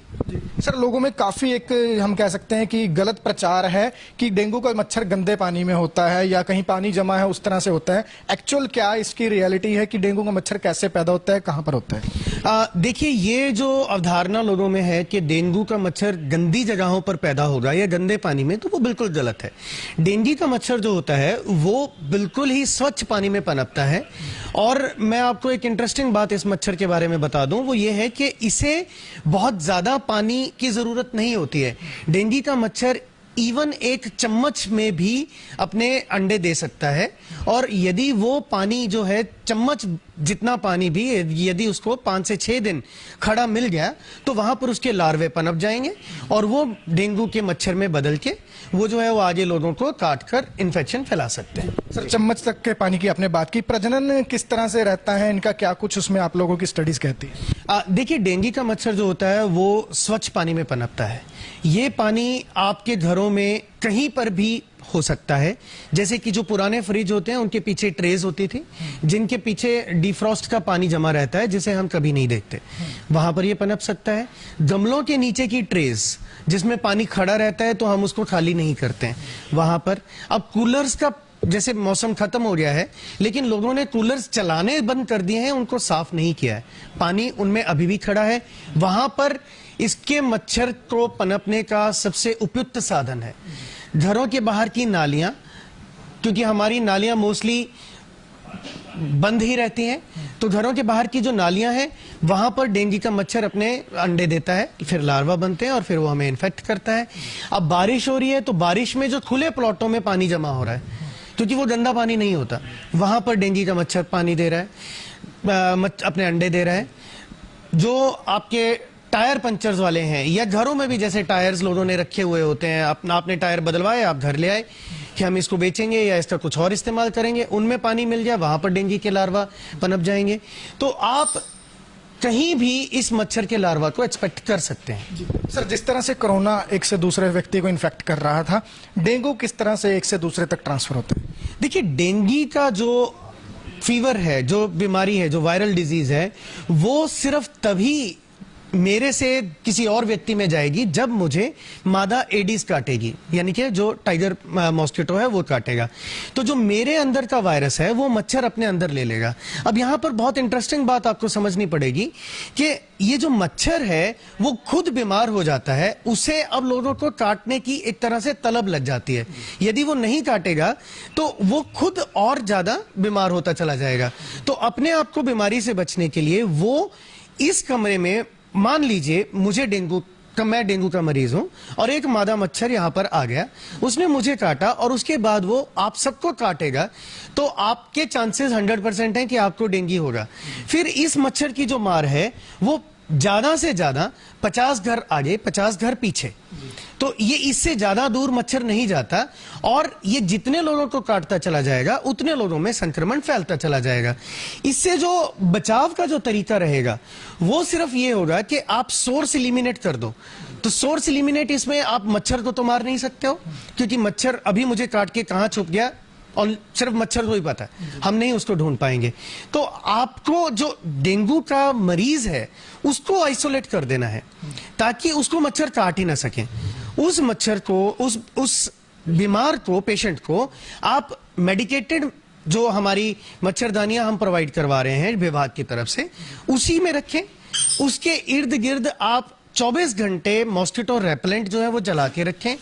सर, लोगों में काफी एक हम कह सकते हैं कि गलत प्रचार है कि डेंगू का मच्छर गंदे पानी में होता है या कहीं पानी जमा है उस तरह से होता है। एक्चुअल क्या इसकी रियलिटी है कि डेंगू का मच्छर कैसे पैदा होता है, कहां पर होता है? देखिए, ये जो अवधारणा लोगों में है कि डेंगू का मच्छर गंदी जगहों पर पैदा होगा या गंदे पानी में, तो वो बिल्कुल गलत है। डेंगू का मच्छर जो होता है वो बिल्कुल ही स्वच्छ पानी में पनपता है। और मैं आपको एक इंटरेस्टिंग बात इस मच्छर के बारे में बता दूं, वो ये है कि इसे बहुत ज्यादा पानी की जरूरत नहीं होती है। डेंगू का मच्छर इवन एक चम्मच में भी अपने अंडे दे सकता है, और यदि वो पानी जो है चम्मच जितना पानी भी यदि उसको 5 से 6 दिन खड़ा मिल गया तो वहां पर उसके लार्वे पनप जाएंगे और वो डेंगू के मच्छर में बदल के वो जो है वो आगे लोगों को काट कर इन्फेक्शन फैला सकते हैं। सर, चम्मच तक के पानी की आपने बात की, प्रजनन किस तरह से रहता है इनका, क्या कुछ उसमें आप लोगों की स्टडीज कहती है? देखिए, डेंगू का मच्छर जो होता है वो स्वच्छ पानी में पनपता है। ये पानी आपके घरों में कहीं पर भी हो सकता है, जैसे कि जो पुराने फ्रिज होते हैं उनके पीछे ट्रेज होती थी जिनके पीछे डिफ्रॉस्ट का पानी जमा रहता है जिसे हम कभी नहीं देखते, वहां पर ये पनप सकता है। गमलों के नीचे की ट्रेज जिसमें पानी खड़ा रहता है तो हम उसको खाली नहीं करते हैं, वहां पर। अब कूलर्स का जैसे मौसम खत्म हो गया है लेकिन लोगों ने कूलर्स चलाने बंद कर दिए हैं, उनको साफ नहीं किया है, पानी उनमें अभी भी खड़ा है, वहां पर इसके मच्छर को पनपने का सबसे उपयुक्त साधन है घरों के बाहर की नालियां, क्योंकि हमारी नालियां मोस्टली बंद ही रहती हैं, तो घरों के बाहर की जो नालियां हैं वहां पर डेंगू का मच्छर अपने अंडे देता है, फिर लार्वा बनते हैं और फिर वो हमें इन्फेक्ट करता है। अब बारिश हो रही है तो बारिश में जो खुले प्लॉटों में पानी जमा हो रहा है क्योंकि वो गंदा पानी नहीं होता, वहां पर डेंगू का मच्छर पानी दे रहा है, अपने अंडे दे रहा है। जो आपके टायर पंचर्स वाले हैं या घरों में भी जैसे टायर्स लोगों ने रखे हुए होते हैं, आपने टायर बदलवाए, आप घर ले आए कि हम इसको बेचेंगे या इसका कुछ और इस्तेमाल करेंगे, उनमें पानी मिल जाए, वहां पर डेंगू के लार्वा पनप जाएंगे। तो आप कहीं भी इस मच्छर के लार्वा को एक्सपेक्ट कर सकते हैं। सर, जिस तरह से कोरोना एक से दूसरे व्यक्ति को इन्फेक्ट कर रहा था, डेंगू किस तरह से एक से दूसरे तक ट्रांसफर होता है? देखिए, डेंगू का जो फीवर है, जो बीमारी है, जो वायरल डिजीज है, वो सिर्फ तभी मेरे से किसी और व्यक्ति में जाएगी जब मुझे मादा एडिस काटेगी, यानी कि जो टाइगर मॉस्किटो है वो काटेगा। तो जो मेरे अंदर का वायरस है वो मच्छर अपने अंदर ले लेगा। अब यहां पर बहुत इंटरेस्टिंग बात आपको समझनी पड़ेगी कि ये जो मच्छर है वो खुद बीमार हो जाता है, उसे अब लोगों को काटने की एक तरह से तलब लग जाती है। यदि वो नहीं काटेगा तो वो खुद और ज्यादा बीमार होता चला जाएगा। तो अपने आप को बीमारी से बचने के लिए वो इस कमरे में, मान लीजिए मैं डेंगू का मरीज हूं और एक मादा मच्छर यहां पर आ गया, उसने मुझे काटा और उसके बाद वो आप सबको काटेगा, तो आपके चांसेस 100% हैं कि आपको डेंगू होगा। फिर इस मच्छर की जो मार है वो ज्यादा से ज्यादा 50 घर आगे 50 घर पीछे, तो ये इससे ज्यादा दूर मच्छर नहीं जाता और ये जितने लोगों को काटता चला जाएगा उतने लोगों में संक्रमण फैलता चला जाएगा। इससे जो बचाव का जो तरीका रहेगा वो सिर्फ ये होगा कि आप सोर्स एलिमिनेट कर दो। तो सोर्स एलिमिनेट, इसमें आप मच्छर को तो मार नहीं सकते हो क्योंकि मच्छर अभी मुझे काट के कहां छुप गया और सिर्फ मच्छर को ही पता है, हम नहीं उसको ढूंढ पाएंगे। तो आपको जो डेंगू का मरीज है उसको आइसोलेट कर देना है ताकि उसको मच्छर काट ही ना सके। उस मच्छर को, उस बीमार को, पेशेंट को आप मेडिकेटेड जो हमारी मच्छरदानियां हम प्रोवाइड करवा रहे हैं विभाग की तरफ से, उसी में रखें। उसके इर्द गिर्द आप 24 घंटे मॉस्किटो रेपेलेंट जो है वो जला के रखें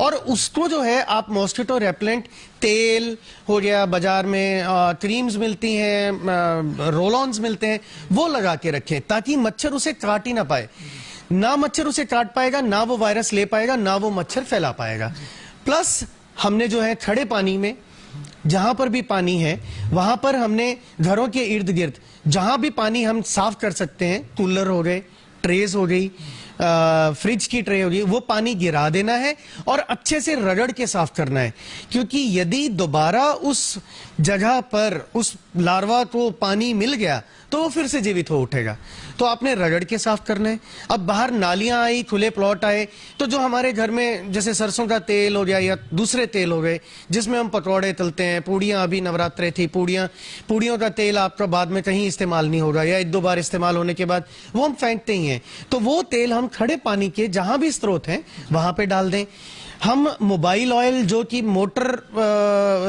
और उसको जो है आप मॉस्किटो रेपेलेंट तेल हो गया, बाजार में क्रीम्स मिलती हैं, रोल ऑन्स मिलते हैं, वो लगा के रखें ताकि मच्छर उसे काट ही ना पाए। ना मच्छर उसे काट पाएगा, ना वो वायरस ले पाएगा, ना वो मच्छर फैला पाएगा। प्लस हमने जो है खड़े पानी में जहां पर भी पानी है वहां पर हमने घरों के इर्द गिर्द जहां भी पानी हम साफ कर सकते हैं, कूलर हो गए, ट्रेस हो गई, फ्रिज की ट्रे होगी, वो पानी गिरा देना है और अच्छे से रगड़ के साफ करना है, क्योंकि यदि दोबारा उस जगह पर उस लार्वा को पानी मिल गया तो वो फिर से जीवित हो उठेगा। तो आपने रगड़ के साफ करना है। अब बाहर नालियां आई, खुले प्लॉट आए, तो जो हमारे घर में जैसे सरसों का तेल हो गया या दूसरे तेल हो गए जिसमें हम पकौड़े तलते हैं, पूड़ियां, अभी नवरात्रे थी, पूड़ियों का तेल आपका बाद में कहीं इस्तेमाल नहीं होगा या 1-2 बार इस्तेमाल होने के बाद वो हम फेंकते ही हैं। तो वो तेल हम खड़े पानी के जहां भी स्रोत हैं वहां पे डाल दें। हम मोबाइल ऑयल जो कि मोटर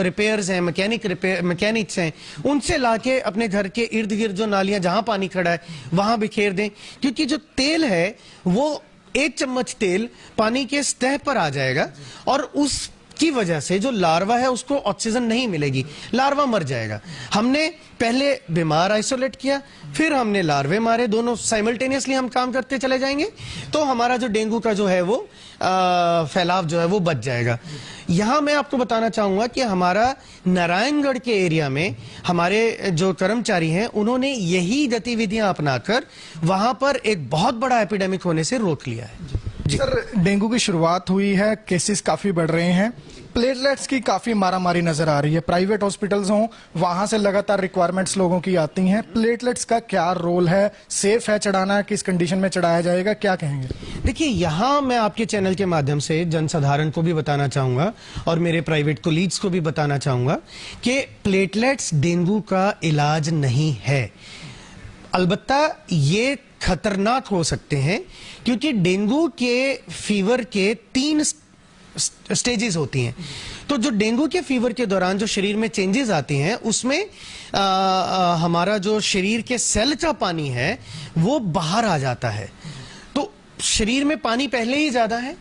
रिपेयर्स हैं, मैकेनिक्स हैं, उनसे लाके अपने घर के इर्द गिर्द जो नालियां जहां पानी खड़ा है वहां बिखेर दें, क्योंकि जो तेल है वो 1 चम्मच तेल पानी के सतह पर आ जाएगा और उस की वजह से जो लार्वा है उसको ऑक्सीजन नहीं मिलेगी, लार्वा मर जाएगा। हमने पहले बीमार आइसोलेट किया, फिर हमने लार्वे मारे, दोनों साइमल्टेनियसली हम काम करते चले जाएंगे तो हमारा जो डेंगू का जो है वो फैलाव जो है वो बच जाएगा। यहां मैं आपको बताना चाहूंगा कि हमारा नारायणगढ़ के एरिया में हमारे जो कर्मचारी हैं उन्होंने यही गतिविधियां अपनाकर वहां पर एक बहुत बड़ा एपिडेमिक होने से रोक लिया है। सर, डेंगू की शुरुआत हुई है, केसेस काफी बढ़ रहे हैं, प्लेटलेट्स की काफी मारामारी नजर आ रही है। प्राइवेट हॉस्पिटल्स हों, वहां से लगातार रिक्वायरमेंट्स लोगों की आती हैं। प्लेटलेट्स का क्या रोल है? सेफ है चढ़ाना? किस कंडीशन में चढ़ाया जाएगा? क्या कहेंगे? देखिए, यहां मैं आपके चैनल के माध्यम से जनसाधारण को भी बताना चाहूंगा और मेरे प्राइवेट कोलीग्स को भी बताना चाहूंगा कि प्लेटलेट्स डेंगू का इलाज नहीं है। अलबत्ता ये खतरनाक हो सकते हैं क्योंकि डेंगू के फीवर के 3 स्टेजेस होती हैं। तो जो डेंगू के फीवर के दौरान जो शरीर में चेंजेस आती हैं उसमें हमारा जो शरीर के सेल का पानी है वो बाहर आ जाता है। तो शरीर में पानी पहले ही ज्यादा है,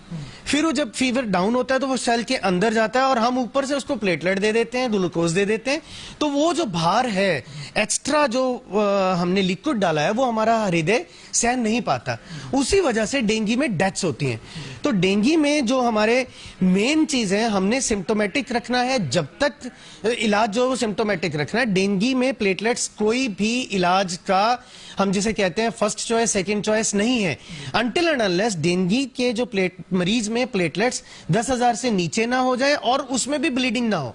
फिर वो जब फीवर डाउन होता है तो वो सेल के अंदर जाता है और हम ऊपर से उसको प्लेटलेट दे देते हैं, ग्लूकोज दे देते हैं। तो वो जो भार है, एक्स्ट्रा जो हमने लिक्विड डाला है, वो हमारा हृदय सहन नहीं पाता। उसी वजह से डेंगू में डेथ्स होती हैं। तो डेंगू में जो हमारे मेन चीज है, हमने सिम्टोमेटिक रखना है। जब तक इलाज जो वो सिम्टोमेटिक रखना है। डेंगू में प्लेटलेट्स कोई भी इलाज का हम जिसे कहते हैं फर्स्ट चॉइस, सेकंड चॉइस नहीं है। अनटिल एंड अनलेस डेंगू के जो मरीज में प्लेटलेट्स 10,000 से नीचे ना हो जाए और उसमें भी ब्लीडिंग ना हो।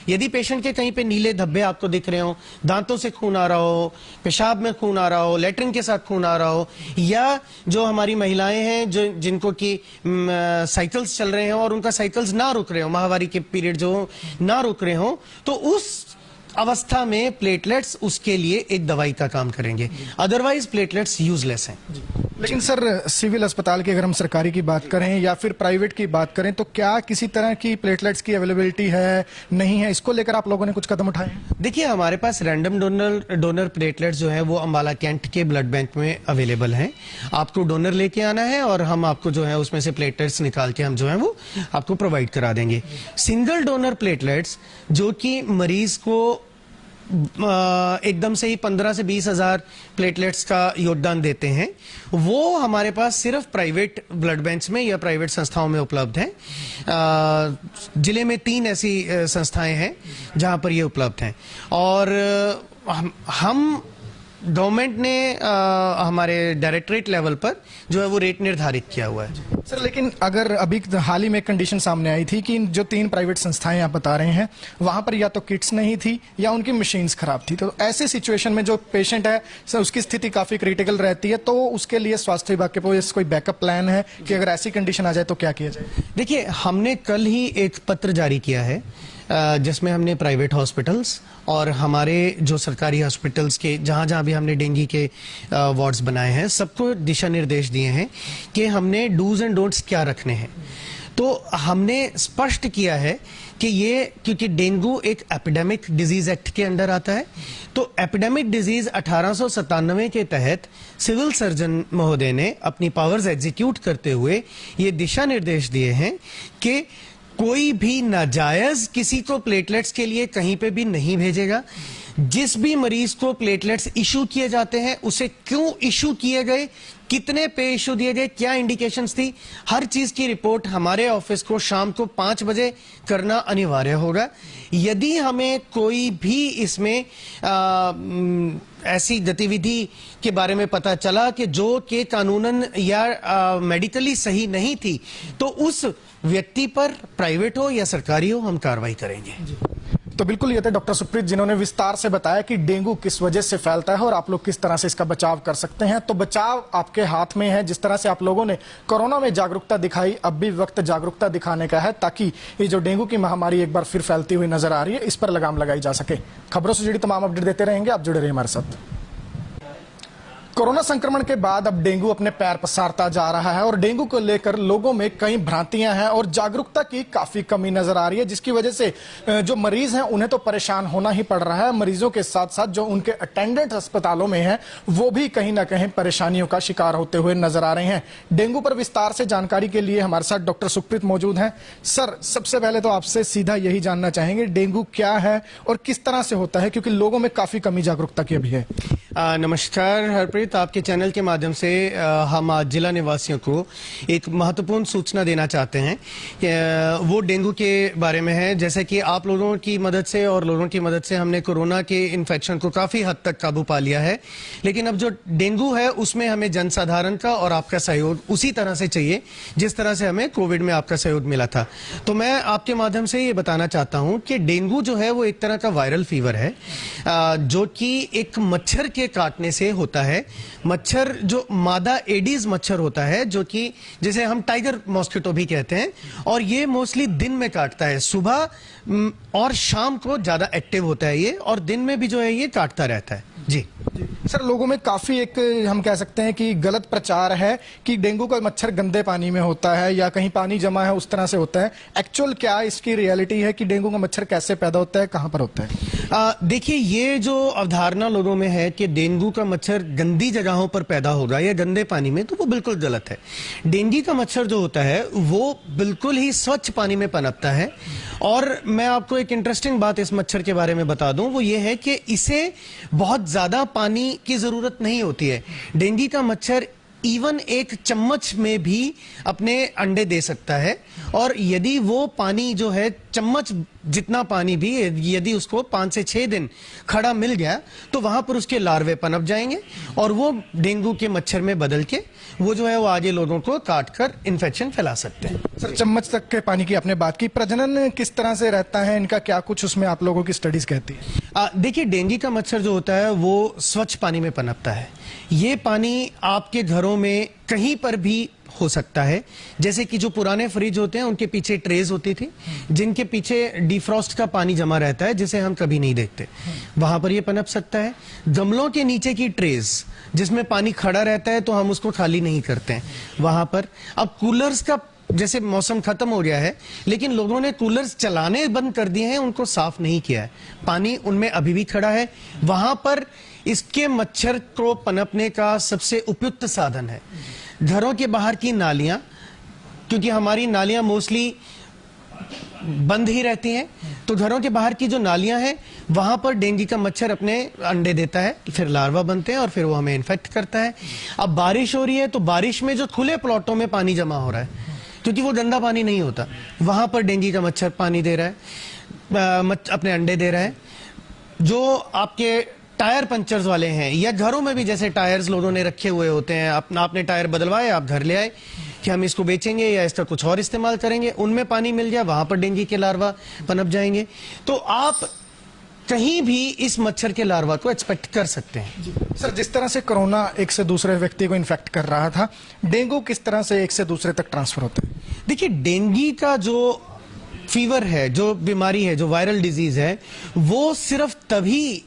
यदि पेशेंट के कहीं पे नीले धब्बे आपको दिख रहे हो, दांतों से खून आ रहा हो, पेशाब में खून आ रहा हो, लेटरिन के साथ खून आ रहा हो, या जो हमारी महिलाएं हैं जो जिनको की साइकिल्स चल रहे हो और उनका साइकिल्स ना रुक रहे हो, माहवारी के पीरियड जो ना रुक रहे हो, तो उस अवस्था में प्लेटलेट्स उसके लिए एक दवाई का काम करेंगे। अदरवाइज प्लेटलेट्स यूजलेस हैं। लेकिन सर, सिविल अस्पताल की अगर हम सरकारी की बात करें या फिर प्राइवेट की बात करें तो क्या किसी तरह की प्लेटलेट्स की अवेलेबिलिटी है, नहीं है? इसको लेकर आप लोगों ने कुछ कदम उठाए हैं? देखिए, हमारे पास रैंडम डोनर प्लेटलेट्स जो है वो अंबाला कैंट के ब्लड बैंक में अवेलेबल हैं। आपको डोनर लेके आना है और हम आपको जो है उसमें से प्लेटलेट्स निकाल के हम जो है वो आपको प्रोवाइड करा देंगे। सिंगल डोनर प्लेटलेट्स जो कि मरीज को एकदम से ही 15 से 20 हजार प्लेटलेट्स का योगदान देते हैं, वो हमारे पास सिर्फ प्राइवेट ब्लड बैंक्स में या प्राइवेट संस्थाओं में उपलब्ध हैं। जिले में 3 ऐसी संस्थाएं हैं जहां पर ये उपलब्ध हैं और हम गवर्नमेंट ने हमारे डायरेक्टरेट लेवल पर जो है वो रेट निर्धारित किया हुआ है। सर, लेकिन अगर अभी हाल ही में कंडीशन सामने आई थी कि जो 3 प्राइवेट संस्थाएं आप बता रहे हैं वहां पर या तो किट्स नहीं थी या उनकी मशीन्स खराब थी, तो ऐसे सिचुएशन में जो पेशेंट है सर उसकी स्थिति काफी क्रिटिकल रहती है, तो उसके लिए स्वास्थ्य विभाग के पास कोई बैकअप प्लान है कि अगर ऐसी कंडीशन आ जाए तो क्या किया जाए? देखिए, हमने कल ही एक पत्र जारी किया है जिसमें हमने प्राइवेट हॉस्पिटल्स और हमारे जो सरकारी हॉस्पिटल्स के जहां जहां भी हमने डेंगू के वार्ड्स बनाए हैं सबको दिशा निर्देश दिए हैं कि हमने डूज एंड डोंट्स क्या रखने हैं। तो हमने स्पष्ट किया है कि ये क्योंकि डेंगू एक एपिडेमिक डिजीज एक्ट के अंडर आता है, तो एपिडेमिक डिजीज 1897 के तहत सिविल सर्जन महोदय ने अपनी पावर्स एग्जीक्यूट करते हुए ये दिशा निर्देश दिए हैं कि कोई भी नाजायज किसी को प्लेटलेट्स के लिए कहीं पे भी नहीं भेजेगा। जिस भी मरीज को प्लेटलेट्स इशू किए जाते हैं उसे क्यों इशू किए गए, कितने पे इशू दिए गए, क्या इंडिकेशंस थी, हर चीज की रिपोर्ट हमारे ऑफिस को शाम को 5 बजे करना अनिवार्य होगा। यदि हमें कोई भी इसमें ऐसी गतिविधि के बारे में पता चला कि जो कि कानूनन या मेडिकली सही नहीं थी, तो उस व्यक्ति पर प्राइवेट हो या सरकारी हो हम कार्रवाई करेंगे। तो बिल्कुल ये थे डॉक्टर सुप्रीत जिन्होंने विस्तार से बताया कि डेंगू किस वजह से फैलता है और आप लोग किस तरह से इसका बचाव कर सकते हैं। तो बचाव आपके हाथ में है। जिस तरह से आप लोगों ने कोरोना में जागरूकता दिखाई, अब भी वक्त जागरूकता दिखाने का है ताकि ये जो डेंगू की महामारी एक बार फिर फैलती हुई नजर आ रही है इस पर लगाम लगाई जा सके। खबरों से जुड़ी तमाम अपडेट देते रहेंगे, आप जुड़े रहिए हमारे साथ। कोरोना संक्रमण के बाद अब डेंगू अपने पैर पसारता जा रहा है और डेंगू को लेकर लोगों में कई भ्रांतियां हैं और जागरूकता की काफी कमी नजर आ रही है, जिसकी वजह से जो मरीज हैं उन्हें तो परेशान होना ही पड़ रहा है। मरीजों के साथ साथ जो उनके अटेंडेंट अस्पतालों में हैं वो भी कहीं ना कहीं परेशानियों का शिकार होते हुए नजर आ रहे हैं। डेंगू पर विस्तार से जानकारी के लिए हमारे साथ डॉक्टर सुप्रीत मौजूद हैं। सर, सबसे पहले तो आपसे सीधा यही जानना चाहेंगे डेंगू क्या है और किस तरह से होता है, क्योंकि लोगों में काफी कमी जागरूकता की अभी है। नमस्कार हरप्रीत, आपके चैनल के माध्यम से हम आज जिला निवासियों को एक महत्वपूर्ण सूचना देना चाहते हैं कि वो डेंगू के बारे में है। जैसे कि आप लोगों की मदद से और लोगों की मदद से हमने कोरोना के इन्फेक्शन को काफी हद तक काबू पा लिया है, लेकिन अब जो डेंगू है उसमें हमें जनसाधारण का और आपका सहयोग उसी तरह से चाहिए जिस तरह से हमें कोविड में आपका सहयोग मिला था। तो मैं आपके माध्यम से ये बताना चाहता हूँ कि डेंगू जो है वो एक तरह का वायरल फीवर है जो कि एक मच्छर के काटने से होता है। मच्छर जो मादा एडीज मच्छर होता है, जो कि जिसे हम टाइगर मॉस्किटो भी कहते हैं, और ये मोस्टली दिन में काटता है। सुबह और शाम को ज्यादा एक्टिव होता है ये, और दिन में भी जो है ये काटता रहता है। जी सर, लोगों में काफी एक हम कह सकते हैं कि गलत प्रचार है कि डेंगू का मच्छर गंदे पानी में होता है या कहीं पानी जमा है उस तरह से होता है। एक्चुअल क्या इसकी रियलिटी है कि डेंगू का मच्छर कैसे पैदा होता है, कहां पर होता है? देखिए, ये जो अवधारणा लोगों में है कि डेंगू का मच्छर गंदी जगहों पर पैदा होगा या गंदे पानी में, तो वो बिल्कुल गलत है। डेंगू का मच्छर जो होता है वो बिल्कुल ही स्वच्छ पानी में पनपता है। और मैं आपको एक इंटरेस्टिंग बात इस मच्छर के बारे में बता दूं, वो ये है कि इसे बहुत ज्यादा पानी की जरूरत नहीं होती है। डेंगू का मच्छर इवन एक चम्मच में भी अपने अंडे दे सकता है, और यदि वो पानी जो है चम्मच जितना पानी भी यदि उसको 5 से 6 दिन खड़ा मिल गया तो वहां पर उसके लार्वे पनप जाएंगे और वो डेंगू के मच्छर में बदल के वो जो है वो आगे लोगों को काट कर इन्फेक्शन फैला सकते हैं। सर, चम्मच तक के पानी की आपने बात की, प्रजनन किस तरह से रहता है इनका, क्या कुछ उसमें आप लोगों की स्टडीज कहती है? देखिए, डेंगू का मच्छर जो होता है वो स्वच्छ पानी में पनपता है। ये पानी आपके घरों में कहीं पर भी हो सकता है। जैसे कि जो पुराने फ्रिज होते हैं उनके पीछे ट्रेज होती थी जिनके पीछे डिफ्रॉस्ट का पानी जमा रहता है जिसे हम कभी नहीं देखते, वहां पर ये पनप सकता है। गमलों के नीचे की ट्रेज जिसमें पानी खड़ा रहता है तो हम उसको खाली नहीं करते हैं, वहां पर। अब कूलर्स का जैसे मौसम खत्म हो गया है लेकिन लोगों ने कूलर्स चलाने बंद कर दिए हैं, उनको साफ नहीं किया है, पानी उनमें अभी भी खड़ा है, वहां पर इसके मच्छर को पनपने का सबसे उपयुक्त साधन है घरों के बाहर की नालियां, क्योंकि हमारी नालियां मोस्टली बंद ही रहती हैं। तो घरों के बाहर की जो नालियां हैं वहां पर डेंगू का मच्छर अपने अंडे देता है, फिर लार्वा बनते हैं और फिर वो हमें इन्फेक्ट करता है। अब बारिश हो रही है तो बारिश में जो खुले प्लॉटों में पानी जमा हो रहा है, क्योंकि वो गंदा पानी नहीं होता, वहां पर डेंगू का मच्छर पानी दे रहा है, अपने अंडे दे रहा है। जो आपके टायर पंचर्स वाले हैं या घरों में भी जैसे टायर्स लोगों ने रखे हुए होते हैं, आपने टायर बदलवाए, आप घर ले आए कि हम इसको बेचेंगे या इसका कुछ और इस्तेमाल करेंगे, उनमें पानी मिल गया, वहां पर डेंगू के लार्वा पनप जाएंगे। तो आप कहीं भी इस मच्छर के लार्वा को एक्सपेक्ट कर सकते हैं। सर, जिस तरह से कोरोना एक से दूसरे व्यक्ति को इन्फेक्ट कर रहा था, डेंगू किस तरह से एक से दूसरे तक ट्रांसफर होता है? देखिए, डेंगू का जो फीवर है, जो बीमारी है, जो वायरल डिजीज है, वो सिर्फ तभी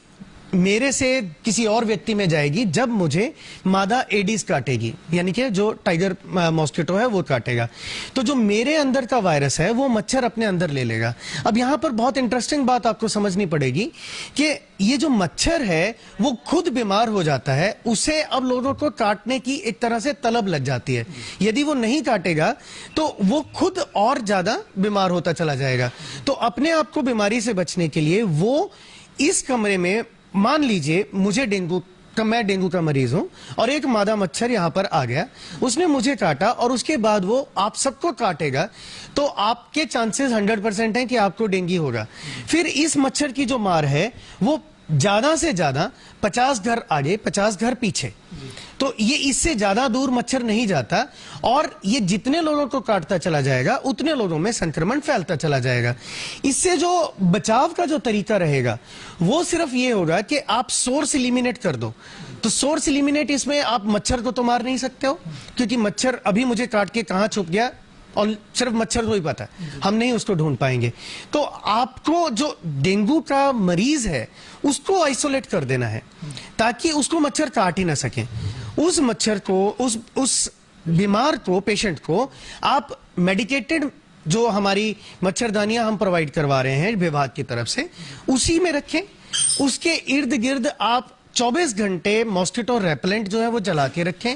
मेरे से किसी और व्यक्ति में जाएगी जब मुझे मादा एडीज काटेगी, यानी कि जो टाइगर मॉस्किटो है वो काटेगा। तो जो मेरे अंदर का वायरस है वो मच्छर अपने अंदर ले लेगा। अब यहां पर बहुत इंटरेस्टिंग बात आपको समझनी पड़ेगी कि ये जो मच्छर है वो खुद बीमार हो जाता है, उसे अब लोगों को काटने की एक तरह से तलब लग जाती है। यदि वो नहीं काटेगा तो वो खुद और ज्यादा बीमार होता चला जाएगा। तो अपने आप को बीमारी से बचने के लिए वो इस कमरे में, मान लीजिए मैं डेंगू का मरीज हूं और एक मादा मच्छर यहां पर आ गया, उसने मुझे काटा और उसके बाद वो आप सबको काटेगा, तो आपके चांसेस 100% हैं कि आपको डेंगू होगा। फिर इस मच्छर की जो मार है वो ज्यादा से ज्यादा 50 घर आगे 50 घर पीछे, तो ये इससे ज्यादा दूर मच्छर नहीं जाता, और ये जितने लोगों को काटता चला जाएगा उतने लोगों में संक्रमण फैलता चला जाएगा। इससे जो बचाव का जो तरीका रहेगा वो सिर्फ ये होगा कि आप सोर्स एलिमिनेट कर दो। तो सोर्स एलिमिनेट, इसमें आप मच्छर को तो मार नहीं सकते हो, क्योंकि मच्छर अभी मुझे काट के कहां छुप गया और सिर्फ मच्छर को ही पता है, हम नहीं उसको ढूंढ पाएंगे। तो आपको जो डेंगू का मरीज है उसको आइसोलेट कर देना है ताकि उसको मच्छर काट ही ना सके। उस मच्छर को, उस बीमार को, पेशेंट को आप मेडिकेटेड जो हमारी मच्छरदानियां हम प्रोवाइड करवा रहे हैं विभाग की तरफ से, उसी में रखें। उसके इर्द गिर्द आप 24 घंटे मॉस्किटो रेपेलेंट जो है वो जला के रखें,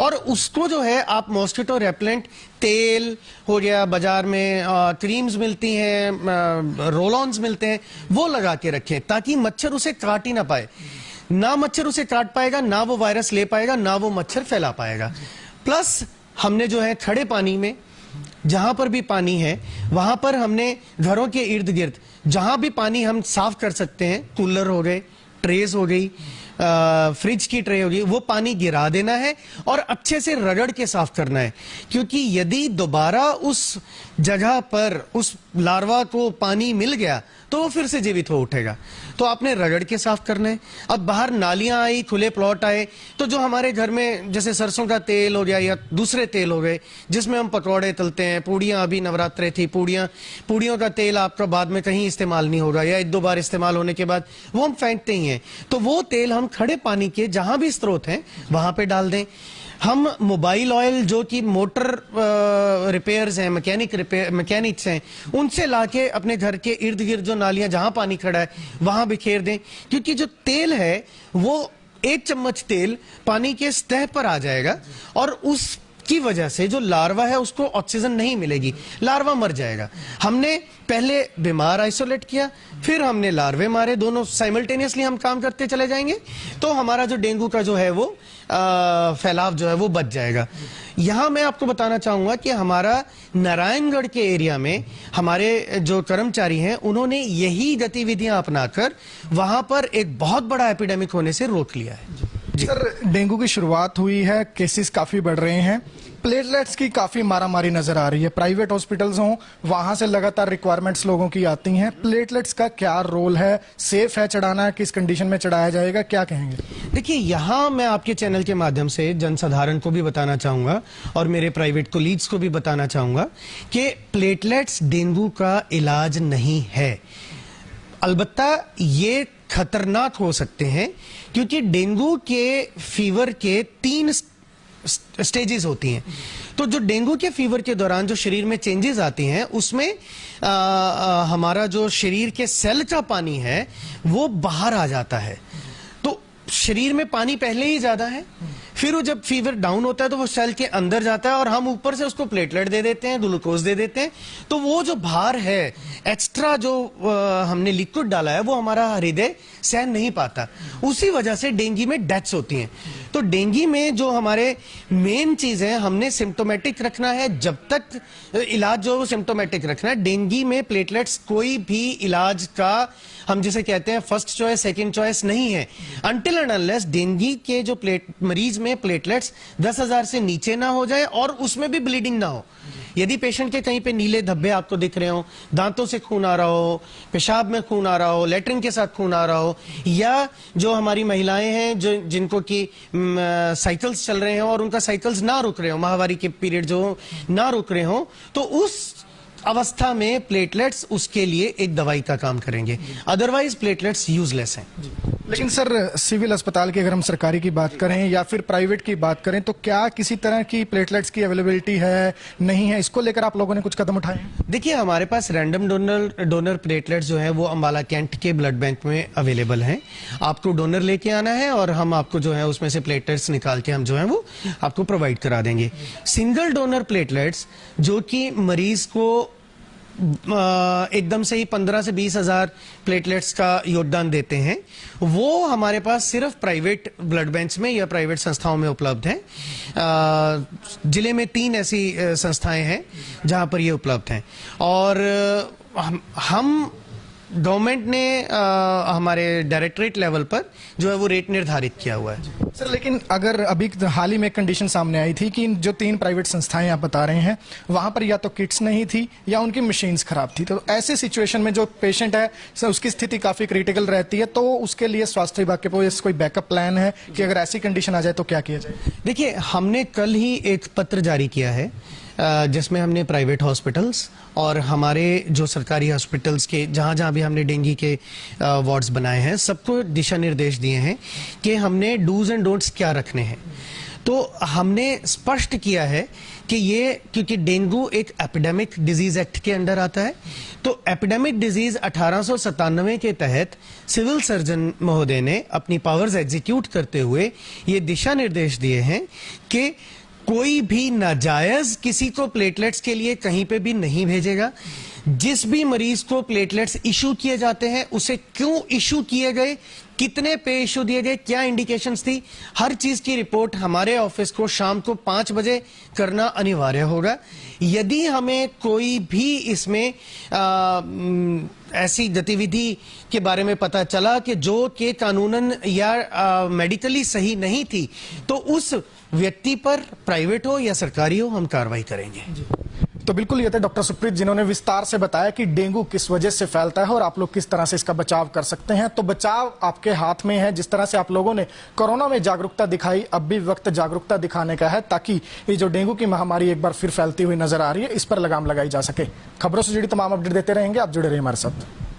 और उसको जो है आप मॉस्किटो रेपेलेंट तेल हो गया, बाजार में क्रीम्स मिलती हैं, रोल ऑन्स मिलते हैं, वो लगा के रखें ताकि मच्छर उसे काट ही ना पाए। ना मच्छर उसे काट पाएगा, ना वो वायरस ले पाएगा, ना वो मच्छर फैला पाएगा। प्लस हमने जो है खड़े पानी में जहां पर भी पानी है वहां पर हमने घरों के इर्द गिर्द जहां भी पानी हम साफ कर सकते हैं, कूलर हो गए, ट्रेस हो गई, फ्रिज की ट्रे होगी, वो पानी गिरा देना है और अच्छे से रगड़ के साफ करना है। क्योंकि यदि दोबारा उस जगह पर उस लार्वा को पानी मिल गया तो वो फिर से जीवित हो उठेगा। तो आपने रगड़ के साफ करना है। अब बाहर नालियां आई, खुले प्लॉट आए, तो जो हमारे घर में जैसे सरसों का तेल हो गया या दूसरे तेल हो गए जिसमें हम पकौड़े तलते हैं, पूड़ियां, अभी नवरात्रे थी, पूड़ियों का तेल आपका बाद में कहीं इस्तेमाल नहीं होगा या 1-2 बार इस्तेमाल होने के बाद वो हम फेंकते ही हैं। तो वो तेल हम खड़े पानी के जहां भी स्रोत हैं वहां पे डाल दें। हम मोबाइल ऑयल जो कि मोटर रिपेयर्स हैं, मैकेनिक्स हैं, उनसे लाके अपने घर के इर्द गिर्द जो नालियां जहां पानी खड़ा है वहां बिखेर दें। क्योंकि जो तेल है वो 1 चम्मच तेल पानी के सतह पर आ जाएगा और उसकी वजह से जो लार्वा है उसको ऑक्सीजन नहीं मिलेगी, लार्वा मर जाएगा। हमने पहले बीमार आइसोलेट किया, फिर हमने लार्वे मारे, दोनों साइमल्टेनियसली हम काम करते चले जाएंगे तो हमारा जो डेंगू का जो है वो फैलाव जो है वो बच जाएगा। यहां मैं आपको बताना चाहूंगा कि हमारा नारायणगढ़ के एरिया में हमारे जो कर्मचारी हैं उन्होंने यही गतिविधियां अपनाकर वहां पर एक बहुत बड़ा एपिडेमिक होने से रोक लिया है। सर, डेंगू की शुरुआत हुई है, केसेस काफी बढ़ रहे हैं, प्लेटलेट्स की काफी मारामारी नजर आ रही है। प्राइवेट हॉस्पिटल्स हों, वहां से लगातार रिक्वायरमेंट्स लोगों की आती हैं। प्लेटलेट्स का क्या रोल है? सेफ है चढ़ाना? किस कंडीशन में चढ़ाया जाएगा? क्या कहेंगे? देखिए, यहां मैं आपके चैनल के माध्यम से जनसाधारण को भी बताना चाहूंगा और मेरे प्राइवेट कोलीग्स को भी बताना चाहूंगा कि प्लेटलेट्स डेंगू का इलाज नहीं है। अलबत्ता ये खतरनाक हो सकते हैं क्योंकि डेंगू के फीवर के 3 स्टेजेस होती हैं। तो जो डेंगू के फीवर के दौरान जो शरीर में चेंजेस आती हैं उसमें हमारा जो शरीर के सेल का पानी है वो बाहर आ जाता है। तो शरीर में पानी पहले ही ज्यादा है, फिर वो जब फीवर डाउन होता है तो वो सेल के अंदर जाता है और हम ऊपर से उसको प्लेटलेट दे देते हैं, ग्लूकोज दे देते हैं। तो वो जो भार है एक्स्ट्रा जो हमने लिक्विड डाला है वो हमारा हृदय सहन नहीं पाता, उसी वजह से डेंगू में डेथ्स होती हैं। तो डेंगू में जो हमारे मेन चीज है, हमने सिम्टोमेटिक रखना है, जब तक इलाज जो सिम्टोमेटिक रखना है। डेंगू में प्लेटलेट्स कोई भी इलाज का हम जिसे कहते हैं फर्स्ट चॉइस सेकंड चॉइस नहीं है, अनटिल एंड अनलेस डेंगू के जो मरीज में प्लेटलेट्स 10,000 से नीचे ना हो जाए और उसमें भी ब्लीडिंग ना हो। यदि पेशेंट के कहीं पे नीले धब्बे आपको दिख रहे हो, दांतों से खून आ रहा हो, पेशाब में खून आ रहा हो, लेटरिन के साथ खून आ रहा हो, या जो हमारी महिलाएं हैं जो जिनको की साइकिल्स चल रहे हैं और उनका साइकिल्स ना रुक रहे हो, माहवारी के पीरियड जो ना रुक रहे हो, तो उस अवस्था में प्लेटलेट्स उसके लिए एक दवाई का काम करेंगे। अदरवाइज प्लेटलेट्स यूजलेस हैं। लेकिन सर, सिविल अस्पताल की अगर हम सरकारी की बात करें या फिर प्राइवेट की बात करें तो क्या किसी तरह की प्लेटलेट्स की अवेलेबिलिटी है, नहीं है? इसको लेकर आप लोगों ने कुछ कदम उठाए हैं? देखिए, हमारे पास रैंडम डोनर प्लेटलेट्स जो है वो अंबाला कैंट के ब्लड बैंक में अवेलेबल हैं। आपको डोनर लेके आना है और हम आपको जो है उसमें से प्लेटलेट्स निकाल के हम जो है वो आपको प्रोवाइड करा देंगे। सिंगल डोनर प्लेटलेट्स जो कि मरीज को एकदम से ही 15 से 20 हजार प्लेटलेट्स का योगदान देते हैं, वो हमारे पास सिर्फ प्राइवेट ब्लड बैंक्स में या प्राइवेट संस्थाओं में उपलब्ध हैं। जिले में 3 ऐसी संस्थाएं हैं जहां पर ये उपलब्ध हैं और हम गवर्नमेंट ने हमारे डायरेक्टरेट लेवल पर जो है वो रेट निर्धारित किया हुआ है। सर, लेकिन अगर अभी हाल ही में कंडीशन सामने आई थी कि जो 3 प्राइवेट संस्थाएं आप बता रहे हैं वहां पर या तो किट्स नहीं थी या उनकी मशीन्स खराब थी, तो ऐसे सिचुएशन में जो पेशेंट है सर उसकी स्थिति काफी क्रिटिकल रहती है, तो उसके लिए स्वास्थ्य विभाग के पास कोई बैकअप प्लान है कि अगर ऐसी कंडीशन आ जाए तो क्या किया जाए? देखिए, हमने कल ही एक पत्र जारी किया है जिसमें हमने प्राइवेट हॉस्पिटल्स और हमारे जो सरकारी हॉस्पिटल्स के जहां जहां भी हमने डेंगू के वार्ड्स बनाए हैं सबको दिशा निर्देश दिए हैं कि हमने डूज एंड डोंट्स क्या रखने हैं। तो हमने स्पष्ट किया है कि ये क्योंकि डेंगू एक एपिडेमिक डिजीज एक्ट के अंडर आता है, तो एपिडेमिक डिजीज 1897 के तहत सिविल सर्जन महोदय ने अपनी पावर्स एग्जीक्यूट करते हुए ये दिशा निर्देश दिए हैं कि कोई भी नाजायज किसी को प्लेटलेट्स के लिए कहीं पे भी नहीं भेजेगा। जिस भी मरीज को प्लेटलेट्स इशू किए जाते हैं उसे क्यों इशू किए गए, कितने पे इशू दिए गए, क्या इंडिकेशंस थी, हर चीज की रिपोर्ट हमारे ऑफिस को शाम को 5 बजे करना अनिवार्य होगा। यदि हमें कोई भी इसमें ऐसी गतिविधि के बारे में पता चला कि जो कि कानूनन या मेडिकली सही नहीं थी, तो उस व्यक्ति पर, प्राइवेट हो या सरकारी हो, हम कार्रवाई करेंगे। तो बिल्कुल ये थे डॉक्टर सुप्रीत जिन्होंने विस्तार से बताया कि डेंगू किस वजह से फैलता है और आप लोग किस तरह से इसका बचाव कर सकते हैं। तो बचाव आपके हाथ में है। जिस तरह से आप लोगों ने कोरोना में जागरूकता दिखाई, अब भी वक्त जागरूकता दिखाने का है ताकि ये जो डेंगू की महामारी एक बार फिर फैलती हुई नजर आ रही है, इस पर लगाम लगाई जा सके। खबरों से जुड़ी तमाम अपडेट देते रहेंगे, आप जुड़े रहिए हमारे साथ।